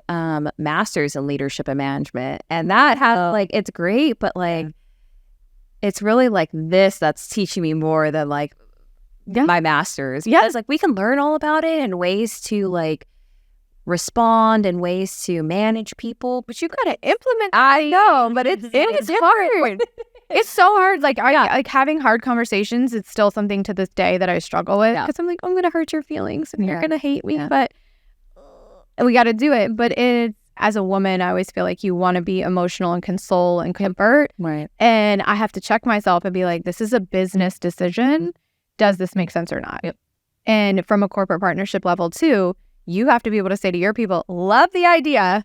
master's in leadership and management, and that has like, it's great, but like it's really like this that's teaching me more than like my master's. Yeah, it's like we can learn all about it and ways to like respond and ways to manage people, but you got to implement. I know, but it's hard. It's so hard. Like like having hard conversations. It's still something to this day that I struggle with because I'm like, I'm gonna hurt your feelings and you're gonna hate me, but we got to do it. But as a woman, I always feel like you want to be emotional and console and comfort, right? And I have to check myself and be like, this is a business decision. Does this make sense or not? Yep. And from a corporate partnership level too, you have to be able to say to your people, love the idea,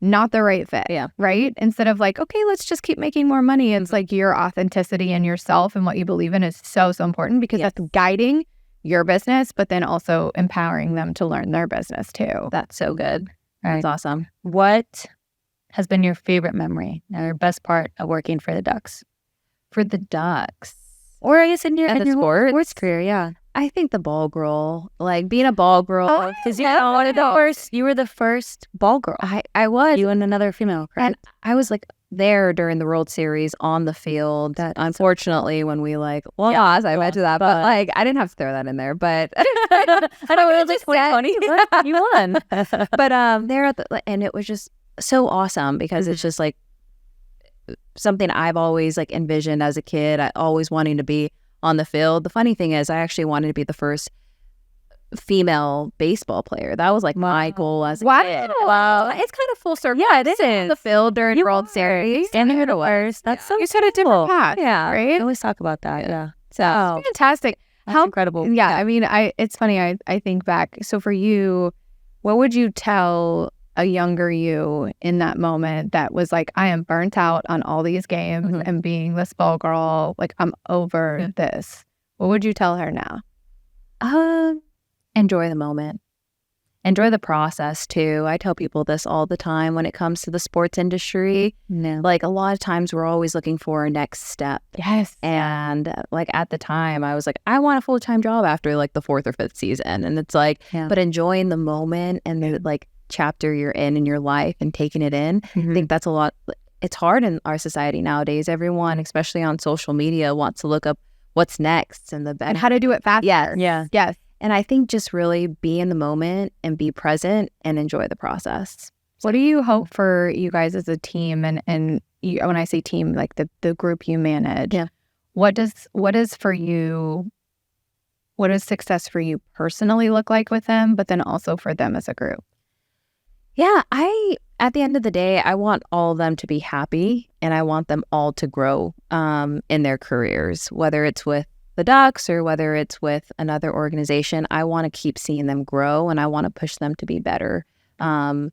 not the right fit. Yeah. Right? Instead of like, okay, let's just keep making more money. It's like your authenticity and yourself and what you believe in is so, so important because that's guiding your business, but then also empowering them to learn their business too. That's so good. Right. That's awesome. What has been your favorite memory or best part of working for the Ducks? For the Ducks. Or I guess in your sports career, yeah. I think the ball girl, like being a ball girl. Because you were the first ball girl. I was. You and another female, correct? And I was like there during the World Series on the field. Unfortunately, when we like, lost, I mentioned that, but like I didn't have to throw that in there. But I know it was like 2020. You won. But there at and it was just so awesome because it's just like something I've always like envisioned as a kid. I always wanting to be on the field. The funny thing is I actually wanted to be the first female baseball player. That was like my goal as a kid. Wow. It's kind of full circle. Yeah, it is. On the field during World Series. And here to worse. That's so you had a different path. Yeah. Right? I always talk about that. Yeah. So fantastic. How incredible. Yeah. I mean, it's funny. I think back. So for you, what would you tell a younger you in that moment that was like, I am burnt out on all these games and being this ball girl, like I'm over this? What would you tell her now? Enjoy the moment. Enjoy the process too. I tell people this all the time when it comes to the sports industry. Like a lot of times we're always looking for a next step. Yes. And like at the time I was like, I want a full-time job after like the 4th or 5th season. And it's like, but enjoying the moment and the like chapter you're in your life and taking it in. I think that's a lot. It's hard in our society nowadays. Everyone, especially on social media, wants to look up what's next and and how to do it faster. Yes. And I think just really be in the moment and be present and enjoy the process. What do you hope for you guys as a team? And you, when I say team, like the group you manage, what is for you? What does success for you personally look like with them, but then also for them as a group? Yeah, at the end of the day, I want all of them to be happy and I want them all to grow in their careers, whether it's with the Ducks or whether it's with another organization. I want to keep seeing them grow and I want to push them to be better. And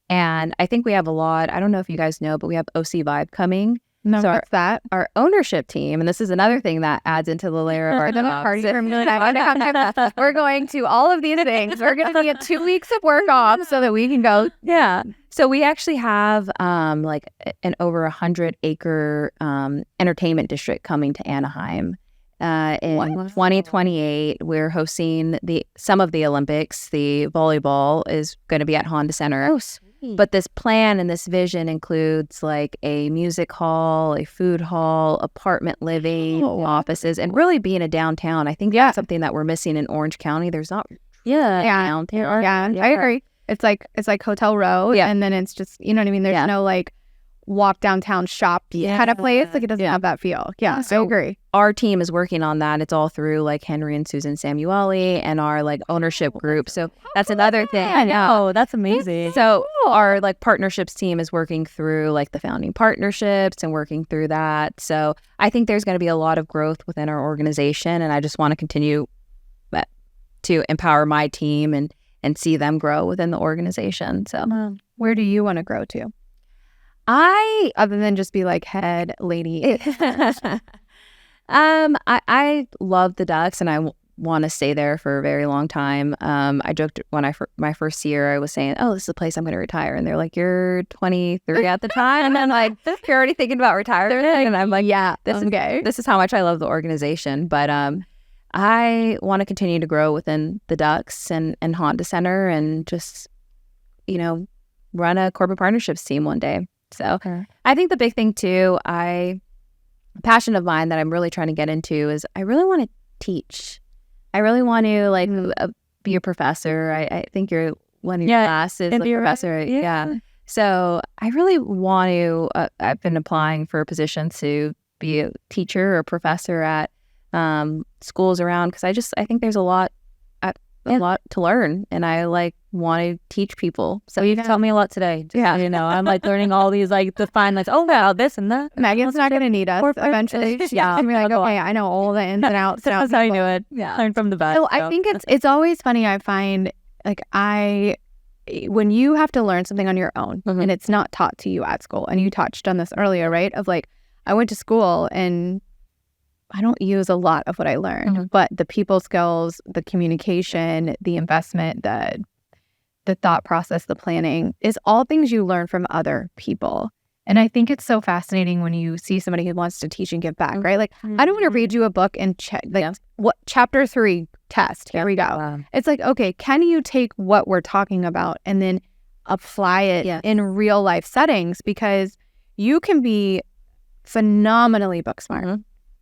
I think we have a lot, I don't know if you guys know, but we have OC Vibe coming. No, so what's that? Our ownership team, and this is another thing that adds into the layer of our party room. We're going to all of these things. We're going to get 2 weeks of work off so that we can go. Yeah. So we actually have like an over 100-acre entertainment district coming to Anaheim. In 2028, we're hosting some of the Olympics. The volleyball is going to be at Honda Center. Oh, sweet. But this plan and this vision includes like a music hall, a food hall, apartment living, offices, and really being a downtown. I think that's something that we're missing in Orange County. There's not downtown. I agree. It's like Hotel Row, and then it's just, you know what I mean? There's no like walk downtown shop kind of place. Like it doesn't have that feel. Yeah, so I agree. Our team is working on that. It's all through like Henry and Susan Samueli and our like ownership group. So that's another thing. I know. That's amazing. So our like partnerships team is working through like the founding partnerships and working through that. So I think there's going to be a lot of growth within our organization, and I just want to continue to empower my team and see them grow within the organization. So where do you want to grow to? Other than just be like head lady. I love the Ducks and I want to stay there for a very long time. I joked when my first year, I was saying, oh, this is the place I'm going to retire. And they're like, you're 23 at the time. And I'm like, you're already thinking about retirement. And I'm like, yeah, this is how much I love the organization. But I want to continue to grow within the Ducks and Honda Center and just run a corporate partnerships team one day. So I think the big thing too, a passion of mine that I'm really trying to get into is I really want to teach. I really want to be a professor. I think you're one of your classes, a professor. Yeah. So I really want to, I've been applying for positions to be a teacher or professor at schools around, because I think there's a lot to learn, and I want to teach people. So you've taught me a lot today. I'm learning all these the fine this and that. Megan's not going to need us eventually. She's going to be like, okay, I know all the ins and outs. That's how I do it. Yeah, learn from the best. So I think it's always funny. I find when you have to learn something on your own and it's not taught to you at school, and you touched on this earlier, right? Of I went to school and I don't use a lot of what I learned, but the people skills, the communication, the investment, the thought process, the planning is all things you learn from other people. And I think it's so fascinating when you see somebody who wants to teach and give back, right? I don't want to read you a book and check what chapter 3 test. Here we go. Wow. It's okay, can you take what we're talking about and then apply it in real life settings? Because you can be phenomenally book smart.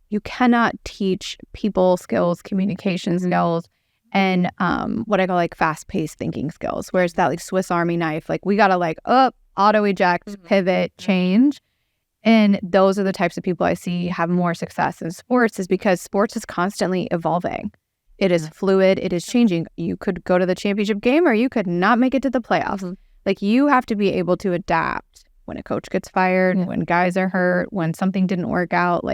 You cannot teach people skills, communication skills, and what I call fast-paced thinking skills. Whereas that Swiss Army knife, we got to auto eject, pivot, change. And those are the types of people I see have more success in sports, is because sports is constantly evolving. It is fluid. It is changing. You could go to the championship game or you could not make it to the playoffs. You have to be able to adapt when a coach gets fired, when guys are hurt, when something didn't work out.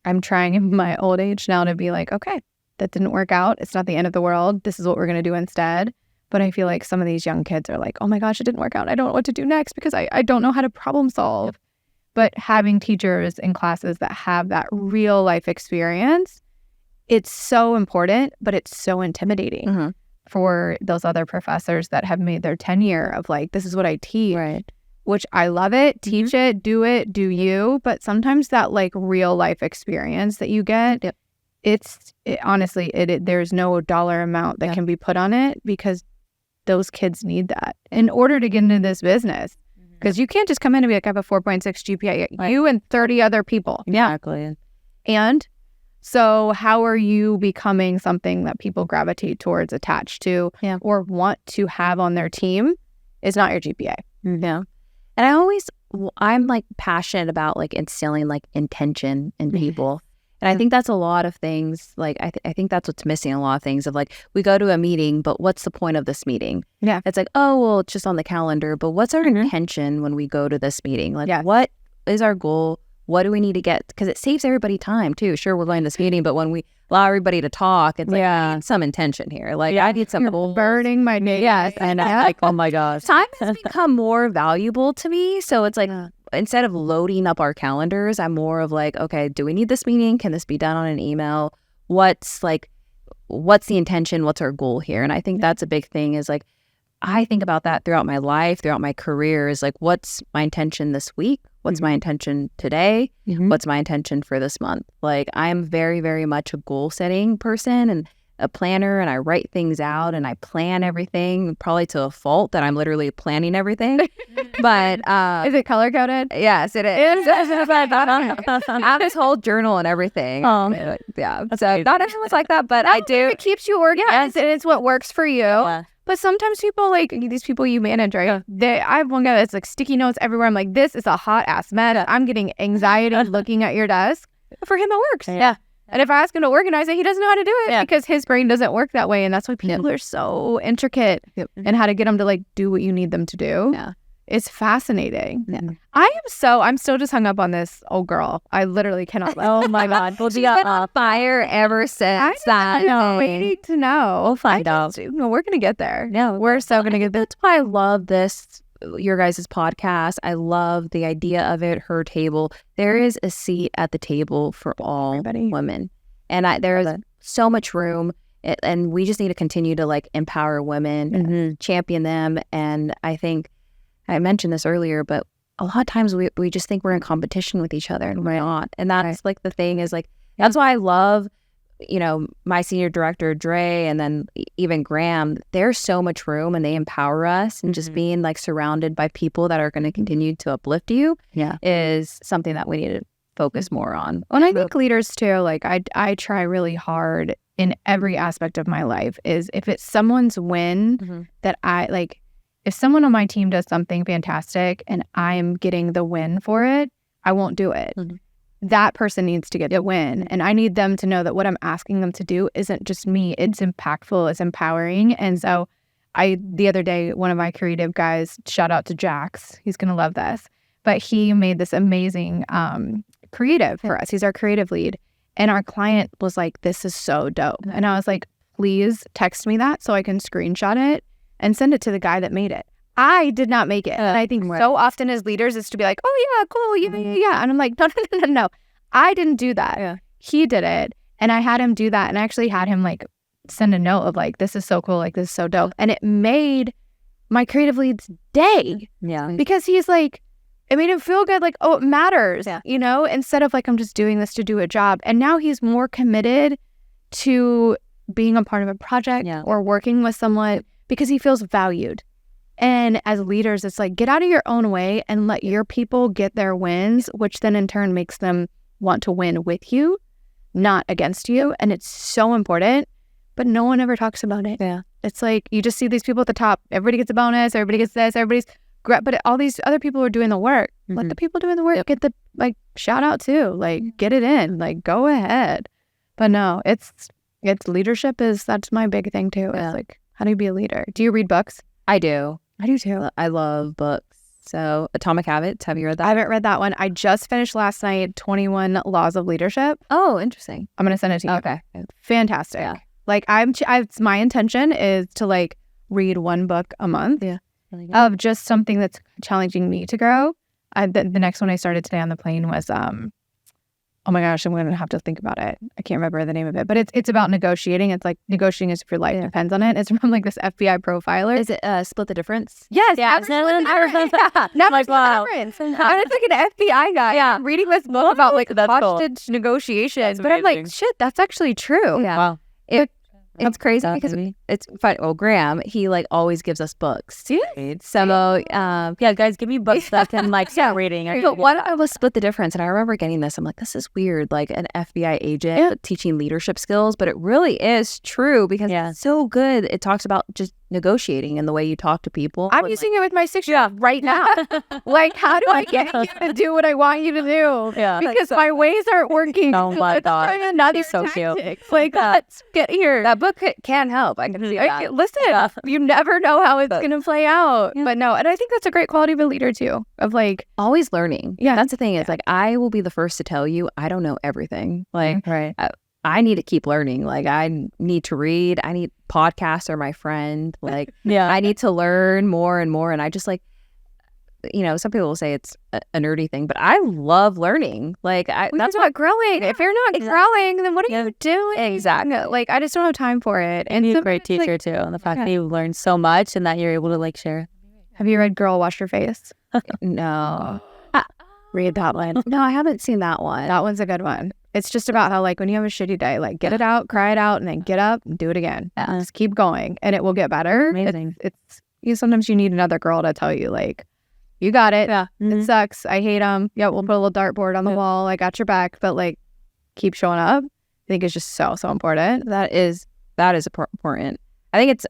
I'm trying in my old age now to be okay, that didn't work out. It's not the end of the world. This is what we're going to do instead. But I feel some of these young kids are oh my gosh, it didn't work out. I don't know what to do next because I don't know how to problem solve. But having teachers in classes that have that real life experience, it's so important, but it's so intimidating for those other professors that have made their tenure of this is what I teach. Right. Which I love it, teach it, do you. But sometimes that real life experience that you get, honestly, there's no dollar amount that can be put on it, because those kids need that in order to get into this business. Because you can't just come in and be I have a 4.6 GPA. Right. You and 30 other people. Yeah. Exactly. And so how are you becoming something that people gravitate towards, attached to, or want to have on their team? Is not your GPA. Yeah. And I'm passionate about instilling intention in people. And I think that's a lot of things. I think that's what's missing, a lot of things of we go to a meeting, but what's the point of this meeting? Yeah. It's oh, well, it's just on the calendar, but what's our intention when we go to this meeting? What is our goal? What do we need to get? Because it saves everybody time too. Sure, we're going to this meeting, but when we allow everybody to talk, it's I need some intention here. I need some goals. Burning my name. Yes. And oh my gosh. Time has become more valuable to me. So it's instead of loading up our calendars, I'm more of okay, do we need this meeting? Can this be done on an email? What's the intention? What's our goal here? And I think that's a big thing is I think about that throughout my life, throughout my career is what's my intention this week? What's my intention today? What's my intention for this month? I'm very, very much a goal setting person and a planner, and I write things out and I plan everything, probably to a fault that I'm literally planning everything. But is it color coded? Yes, it is. I have this whole journal and everything. Yeah. So not everyone's like that, but I do. It keeps you organized and it's what works for you. Yeah. But sometimes people these people you manage, right? I have one guy that's sticky notes everywhere. I'm this is a hot ass mess. I'm getting anxiety looking at your desk. For him, it works. Yeah. And if I ask him to organize it, he doesn't know how to do it because his brain doesn't work that way. And that's why people are so intricate and how to get them to do what you need them to do. Yeah. It's fascinating. Yeah. I'm still just hung up on this old girl. I literally cannot. Oh my God. She's been on fire ever since that. I'm waiting to know. We'll find out. No, we're going to get there. No, we're so going to get there. That's why I love this, your guys' podcast. I love the idea of it, Her Table. There is a seat at the table for all women. And there is so much room. And we just need to continue to empower women, champion them. And I think, I mentioned this earlier, but a lot of times we just think we're in competition with each other, and we're not. And that's the thing is that's why I love my senior director, Dre, and then even Graham, there's so much room and they empower us, and just being like surrounded by people that are going to continue to uplift you is something that we need to focus more on. And I think leaders too, like I try really hard in every aspect of my life is if it's someone's win that I like, if someone on my team does something fantastic and I'm getting the win for it, I won't do it. That person needs to get the win. And I need them to know that what I'm asking them to do isn't just me. It's impactful. It's empowering. And so the other day, one of my creative guys, shout out to Jax, he's going to love this, but he made this amazing creative for us. He's our creative lead. And our client was like, this is so dope. And I was like, please text me that so I can screenshot it and send it to the guy that made it. I did not make it. And I think so often as leaders is to be like, oh, yeah, cool. Yeah. And I'm like, no. I didn't do that. Yeah. He did it. And I had him do that. And I actually had him like send a note of like, this is so cool. Like, this is so dope. And it made my creative lead's day. Yeah. Because he's like, it made him feel good. Like, oh, it matters, instead of like, I'm just doing this to do a job. And now he's more committed to being a part of a project or working with someone because he feels valued. And as leaders, it's like, get out of your own way and let your people get their wins, which then in turn makes them want to win with you, not against you. And it's so important, but no one ever talks about it. Yeah. It's like, you just see these people at the top. Everybody gets a bonus. Everybody gets this. But all these other people are doing the work. Let the people doing the work get the, like, shout out too. Like, get it in. Like, go ahead. But no, it's leadership that's my big thing too. Yeah. It's like, how do you be a leader? Do you read books? I do. I do too. I love books. So Atomic Habits, have you read that? I haven't read that one. I just finished last night 21 Laws of Leadership. Oh, interesting. I'm going to send it to you. Okay. Fantastic. Yeah. Like my intention is to like read one book a month of just something that's challenging me to grow. The next one I started today on the plane was oh my gosh, I'm going to have to think about it. I can't remember the name of it, but it's about negotiating. It's like negotiating as if your life depends on it. It's from like this FBI profiler. Is it Split the Difference? Yes. Yeah. Never like, wow. Difference. I was like an FBI guy. Yeah. Reading this book about like hostage negotiations. But I'm like, shit, that's actually true. Yeah. Wow. It's crazy because it's fun. Well, Graham, he like always gives us books. Yeah. So, guys, give me books that can like start reading. But one I was Split the Difference, and I remember getting this. I'm like, this is weird, like an FBI agent teaching leadership skills, but it really is true because it's so good. It talks about just negotiating and the way you talk to people. I'm using it with my 6-year-old right now. Like, how do I get you to do what I want you to do? Yeah. Because my ways aren't working. Oh my God. Try another so tactic. Cute. Like, let's get here. That book can help. I can see that. Listen, you never know how it's going to play out. Yeah. But no, and I think that's a great quality of a leader too, of like always learning. Yeah. That's the thing. It's like, I will be the first to tell you, I don't know everything. Like, I need to keep learning. Like, I need to read. I need podcasts are my friend. Like, I need to learn more and more. And I just like, some people will say it's a nerdy thing, but I love learning. Like, that's not growing. If you're not growing, then what are you doing? Exactly. Like, I just don't have time for it. And you're a great teacher too. And the fact that you learn so much and that you're able to like share. Have you read Girl, Wash Your Face? No. Read that one. No, I haven't seen that one. That one's a good one. It's just about how, like, when you have a shitty day, like, get it out, cry it out, and then get up and do it again. Just keep going, and it will get better. Amazing. Sometimes you need another girl to tell you, like, you got it. Yeah. It sucks. I hate them. Yeah, we'll put a little dartboard on the wall. I got your back, but, like, keep showing up. I think it's just so important. That is important. I think it's...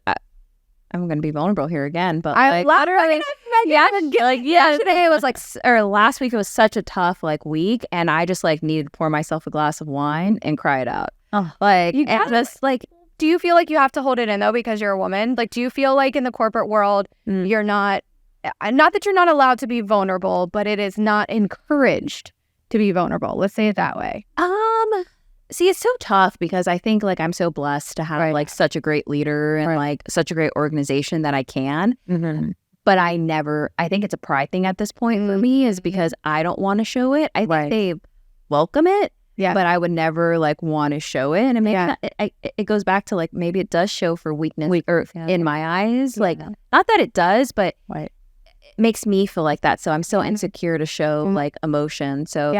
I'm going to be vulnerable here again, but I literally, yesterday it was like, or last week it was such a tough like week, and I just like needed to pour myself a glass of wine and cry it out. Oh, like, and just like, do you feel like you have to hold it in though because you're a woman? Like, do you feel like in the corporate world you're not that you're not allowed to be vulnerable, but it is not encouraged to be vulnerable? Let's say it that way. See, it's so tough because I think like I'm so blessed to have like such a great leader and like such a great organization that I can. Mm-hmm. But I think it's a pride thing at this point for me is because I don't want to show it. I think they welcome it, but I would never like want to show it. And maybe it goes back to like maybe it does show for weakness or in my eyes. Like not that it does, but makes me feel like that. So I'm so insecure to show like emotion. So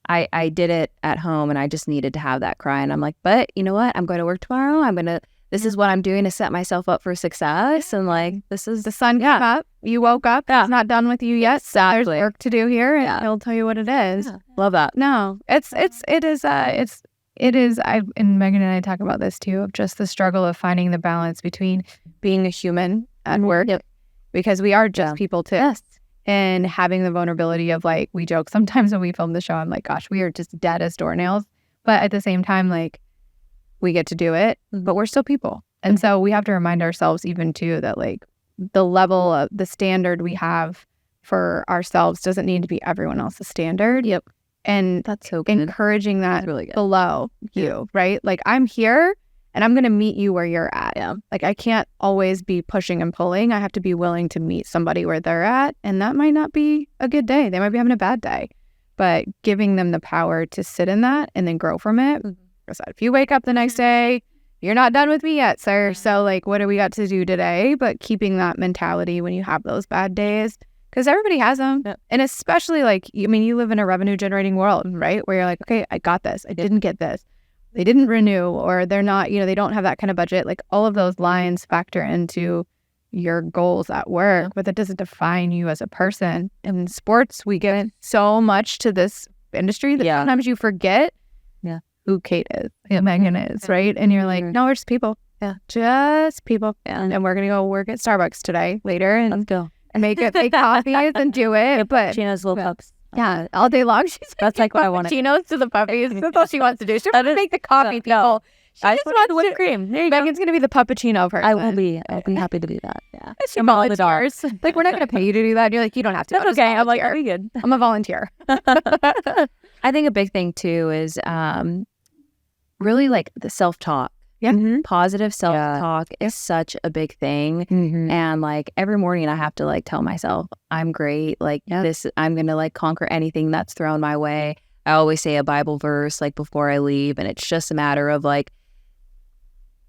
I did it at home, and I just needed to have that cry. And I'm like, but you know what? I'm going to work tomorrow. This is what I'm doing to set myself up for success. And like, this is the sun came up. You woke up. It's not done with you yet. Exactly. There's work to do here, and he'll tell you what it is. Love that. No, it is. And Megan and I talk about this too, of just the struggle of finding the balance between being a human at work, because we are just people too. And having the vulnerability of like, we joke sometimes when we film the show, I'm like, gosh, we are just dead as doornails. But at the same time, like, we get to do it, but we're still people. And so we have to remind ourselves even too that like the level of the standard we have for ourselves doesn't need to be everyone else's standard. And that's so good. Encouraging that really good. below you, right? Like, I'm here and I'm going to meet you where you're at. Like, I can't always be pushing and pulling. I have to be willing to meet somebody where they're at. And that might not be a good day. They might be having a bad day. But giving them the power to sit in that and then grow from it. If you wake up the next day, you're not done with me yet, sir. So like, what do we got to do today? But keeping that mentality when you have those bad days, because everybody has them. And especially like, I mean, you live in a revenue generating world, right? Where you're like, okay, I got this. I didn't get this. They didn't renew, or they're not, they don't have that kind of budget. Like, all of those lines factor into your goals at work, but that doesn't define you as a person. In sports, we give so much to this industry that sometimes you forget who Kate is, who Megan is, right? And you're like, no, we're just people. Just people. And we're going to go work at Starbucks today, later, and let's go. And make coffees and do it. But Cappuccinos, little pups. Yeah, all day long. That's like what I want. Cappuccinos to the puppies. That's all she wants to do. She wants to make the coffee, people. I just want the whipped cream. Megan's going to be the puppuccino person. I will be. I'll be happy to do that. Yeah. She volunteers. Like, we're not going to pay you to do that. And you're like, you don't have to. That's okay. I'm like, are we good? I'm a volunteer. I think a big thing too is really like the self-talk. Positive self-talk is such a big thing. And like every morning I have to like tell myself I'm great. Like this, I'm going to like conquer anything that's thrown my way. I always say a Bible verse like before I leave. And it's just a matter of like,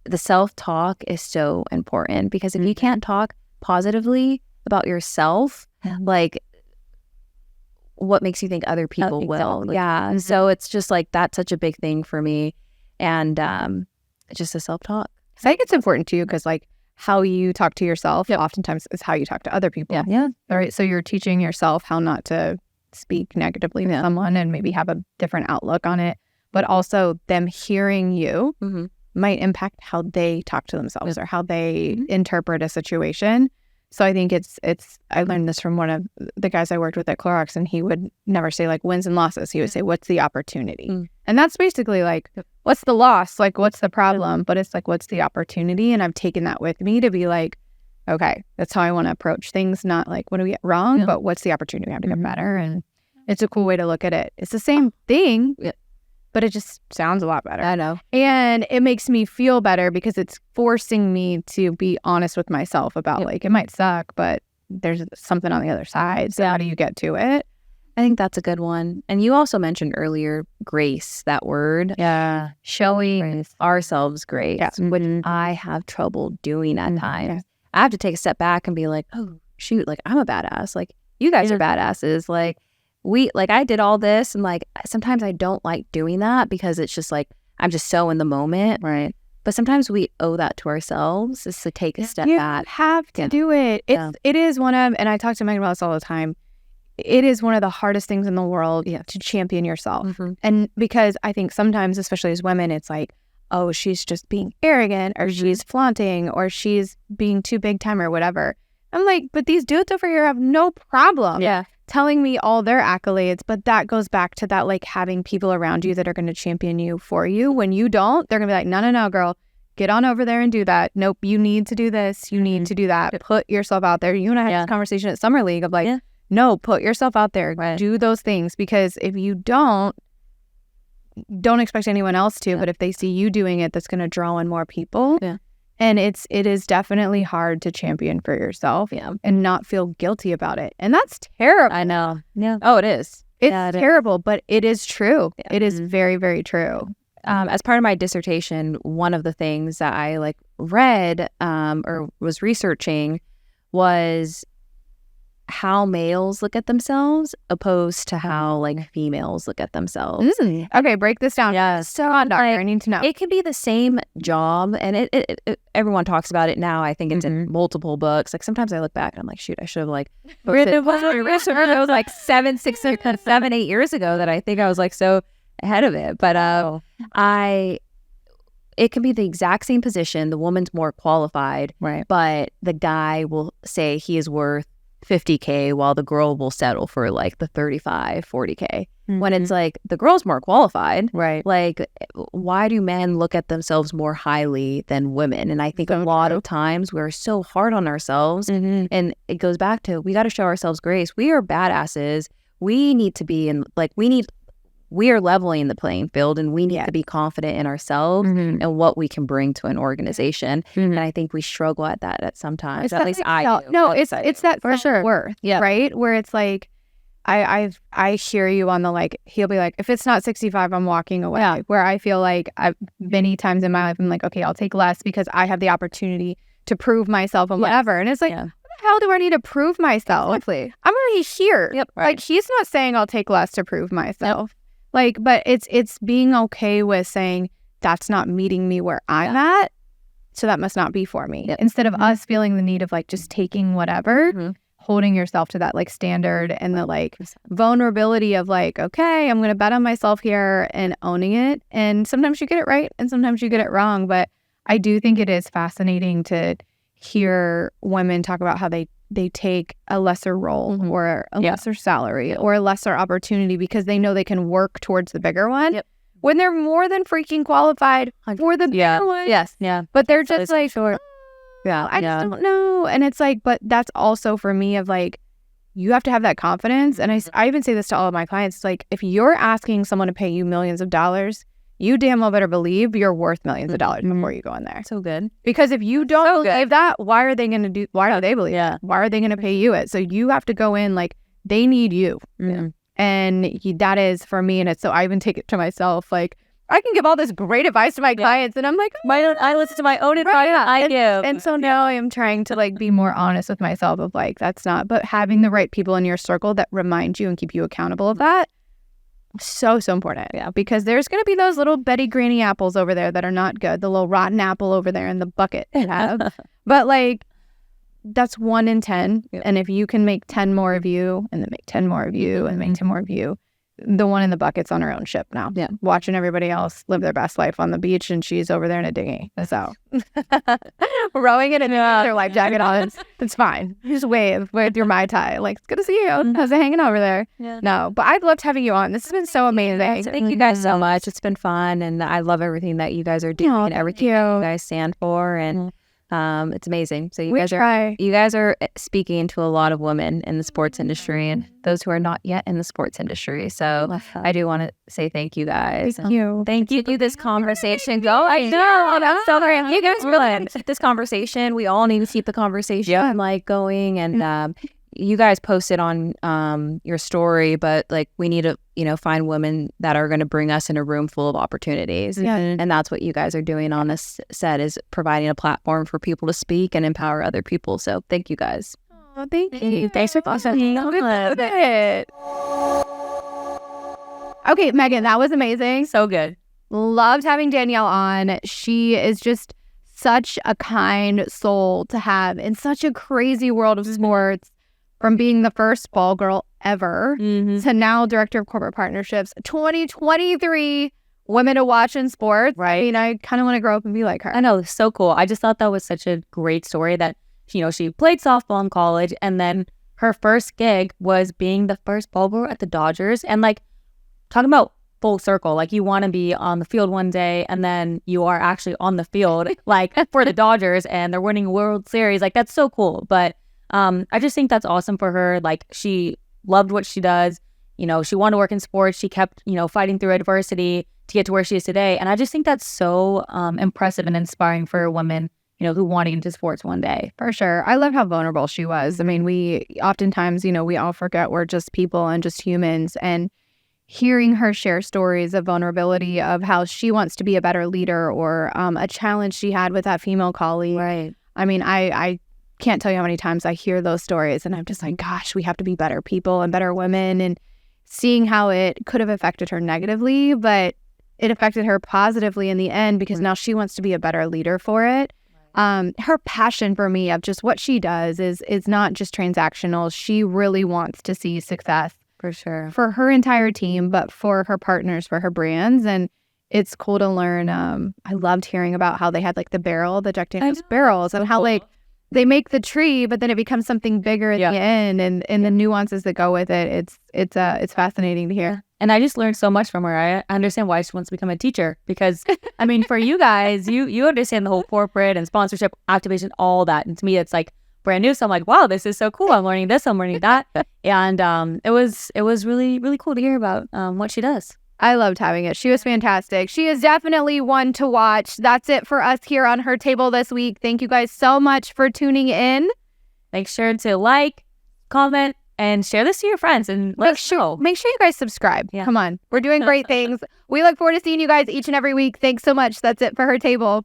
the self-talk is so important, because if you can't talk positively about yourself, like, what makes you think other people will? Like, so it's just like, that's such a big thing for me. And just a self-talk. I think it's important too, because like how you talk to yourself oftentimes is how you talk to other people. All right. So you're teaching yourself how not to speak negatively to someone and maybe have a different outlook on it, but also them hearing you might impact how they talk to themselves or how they interpret a situation. So I think it's I learned this from one of the guys I worked with at Clorox, and he would never say like wins and losses. He would say, what's the opportunity? And that's basically like, what's the loss? Like, what's the problem? But it's like, what's the opportunity? And I've taken that with me to be like, okay, that's how I want to approach things. Not like, what do we get wrong? But what's the opportunity we have to get better? And it's a cool way to look at it. It's the same thing, but it just sounds a lot better. I know. And it makes me feel better because it's forcing me to be honest with myself about like, it might suck, but there's something on the other side. So how do you get to it? I think that's a good one. And you also mentioned earlier, grace, that word. Showing ourselves grace, which I have trouble doing at times. I have to take a step back and be like, oh, shoot, like, I'm a badass. Like, you guys are badasses. Like, I did all this, and like, sometimes I don't like doing that because it's just like, I'm just so in the moment. Right. But sometimes we owe that to ourselves, is to take a step back. You have to do it. It is one of, and I talk to Megan about this all the time, it is one of the hardest things in the world to champion yourself. And because I think sometimes, especially as women, it's like, oh, she's just being arrogant, or she's flaunting, or she's being too big time or whatever. I'm like, but these dudes over here have no problem telling me all their accolades. But that goes back to that, like, having people around you that are going to champion you for you. When you don't, they're going to be like, no, girl, get on over there and do that. Nope, you need to do this. You need to do that. Put yourself out there. You and I had this conversation at Summer League of like, no, put yourself out there. Do those things, because if you don't expect anyone else to. But if they see you doing it, that's going to draw in more people. And it is definitely hard to champion for yourself and not feel guilty about it. And that's terrible. I know. Oh, it is. It's terrible, but it is true. It is very, very true. As part of my dissertation, one of the things that I read or was researching was how males look at themselves opposed to how like females look at themselves. Okay, break this down. Yes. So on, doctor, I need to know. It can be the same job, and it everyone talks about it now. I think it's in multiple books. Like sometimes I look back and I'm like, shoot, I should have like it was like 7, 8 years ago that I think I was like so ahead of it. But it can be the exact same position. The woman's more qualified, Right. but the guy will say he is worth $50K while the girl will settle for like the 35, 40K. When it's like the girl's more qualified, Right. like why do men look at themselves more highly than women? And I think a lot of times we're so hard on ourselves, and it goes back to we got to show ourselves grace. We are badasses. We need to be in like we are leveling the playing field, and we need to be confident in ourselves and what we can bring to an organization. And I think we struggle at that at sometimes. At least I do. No, it's that For sure. self-worth, right? Where it's like, I hear you on the like, he'll be like, if it's not 65, I'm walking away. Yeah. Where I feel like many times in my life, I'm like, okay, I'll take less because I have the opportunity to prove myself and whatever. And it's like, what the hell do I need to prove myself? Exactly. I'm already here. Yep. Like he's not saying I'll take less to prove myself. Like, but it's being okay with saying that's not meeting me where I'm at. So that must not be for me. Instead of us feeling the need of like just taking whatever, holding yourself to that like standard and the like vulnerability of like, okay, I'm going to bet on myself here and owning it. And sometimes you get it right and sometimes you get it wrong. But I do think it is fascinating to hear women talk about how they take a lesser role or a lesser salary or a lesser opportunity because they know they can work towards the bigger one when they're more than freaking qualified for the bigger one. Yes. Yeah. But they're just like, Yeah. I just don't know. And it's like, but that's also for me of like, you have to have that confidence. And I even say this to all of my clients. It's like, if you're asking someone to pay you millions of dollars, you damn well better believe you're worth millions of dollars before you go in there. So good. Because if you don't believe that, why are they going to do, why do they believe it? Why are they going to pay you it? So you have to go in like, they need you. And that is for me. And it's so I even take it to myself. Like, I can give all this great advice to my clients, and I'm like, I listen to my own advice. I give. And so now I am trying to like be more honest with myself of like, that's not, but having the right people in your circle that remind you and keep you accountable of that, so important. Yeah, because there's going to be those little Betty Granny apples over there that are not good, the little rotten apple over there in the bucket. But like, that's 1 in 10. And if you can make 10 more of you, and then make 10 more of you, and make 10 more of you, the one in the bucket's on her own ship now. Yeah. Watching everybody else live their best life on the beach, and she's over there in a dinghy. So rowing it in her life jacket on. It's fine. You just wave with your Mai Tai. Like, it's good to see you. How's it hanging over there? Yeah. No, but I've loved having you on. This has been so amazing. Thank you guys so much. It's been fun, and I love everything that you guys are doing and everything that you guys stand for. And it's amazing. So you guys are speaking to a lot of women in the sports industry and those who are not yet in the sports industry. So I do want to say thank you guys. Thank you. Thank you for this conversation. I know. That's so great. You guys really keep this conversation. We all need to keep the conversation like going. And you guys posted on your story, but like we need to, find women that are going to bring us in a room full of opportunities. And that's what you guys are doing on this set, is providing a platform for people to speak and empower other people. So thank you guys. Oh, thank you. Thanks for listening. Okay, Megan, that was amazing. So good. Loved having Danielle on. She is just such a kind soul to have in such a crazy world of sports. From being the first ball girl ever to now director of corporate partnerships, 2023 women to watch in sports. Right. I mean, I kind of want to grow up and be like her. I know. So cool. I just thought that was such a great story that, she played softball in college, and then her first gig was being the first ball girl at the Dodgers. And like, talking about full circle, like you want to be on the field one day and then you are actually on the field, like for the Dodgers, and they're winning a World Series. Like, that's so cool. But I just think that's awesome for her. Like, she loved what she does. She wanted to work in sports. She kept, fighting through adversity to get to where she is today. And I just think that's so impressive and inspiring for women, who want to get into sports one day. For sure. I love how vulnerable she was. I mean, we oftentimes, we all forget we're just people and just humans. And hearing her share stories of vulnerability, of how she wants to be a better leader, or a challenge she had with that female colleague. Right. I mean, I can't tell you how many times I hear those stories and I'm just like, gosh, we have to be better people and better women, and seeing how it could have affected her negatively, but it affected her positively in the end because now she wants to be a better leader for it. Her passion for me of just what she does is not just transactional. She really wants to see success For sure. for her entire team, but for her partners, for her brands. And it's cool to learn. I loved hearing about how they had like the Jack Daniels barrels, and how like they make the tree, but then it becomes something bigger at the end, and the nuances that go with it. It's fascinating to hear. And I just learned so much from her. I understand why she wants to become a teacher because, I mean, for you guys, you understand the whole corporate and sponsorship, activation, all that. And to me, it's like brand new. So I'm like, wow, this is so cool. I'm learning this, I'm learning that. And it was really, really cool to hear about what she does. I loved having it. She was fantastic. She is definitely one to watch. That's it for us here on Her Table this week. Thank you guys so much for tuning in. Make sure to like, comment, and share this to your friends, and let us know. Make sure you guys subscribe. Come on. We're doing great things. We look forward to seeing you guys each and every week. Thanks so much. That's it for Her Table.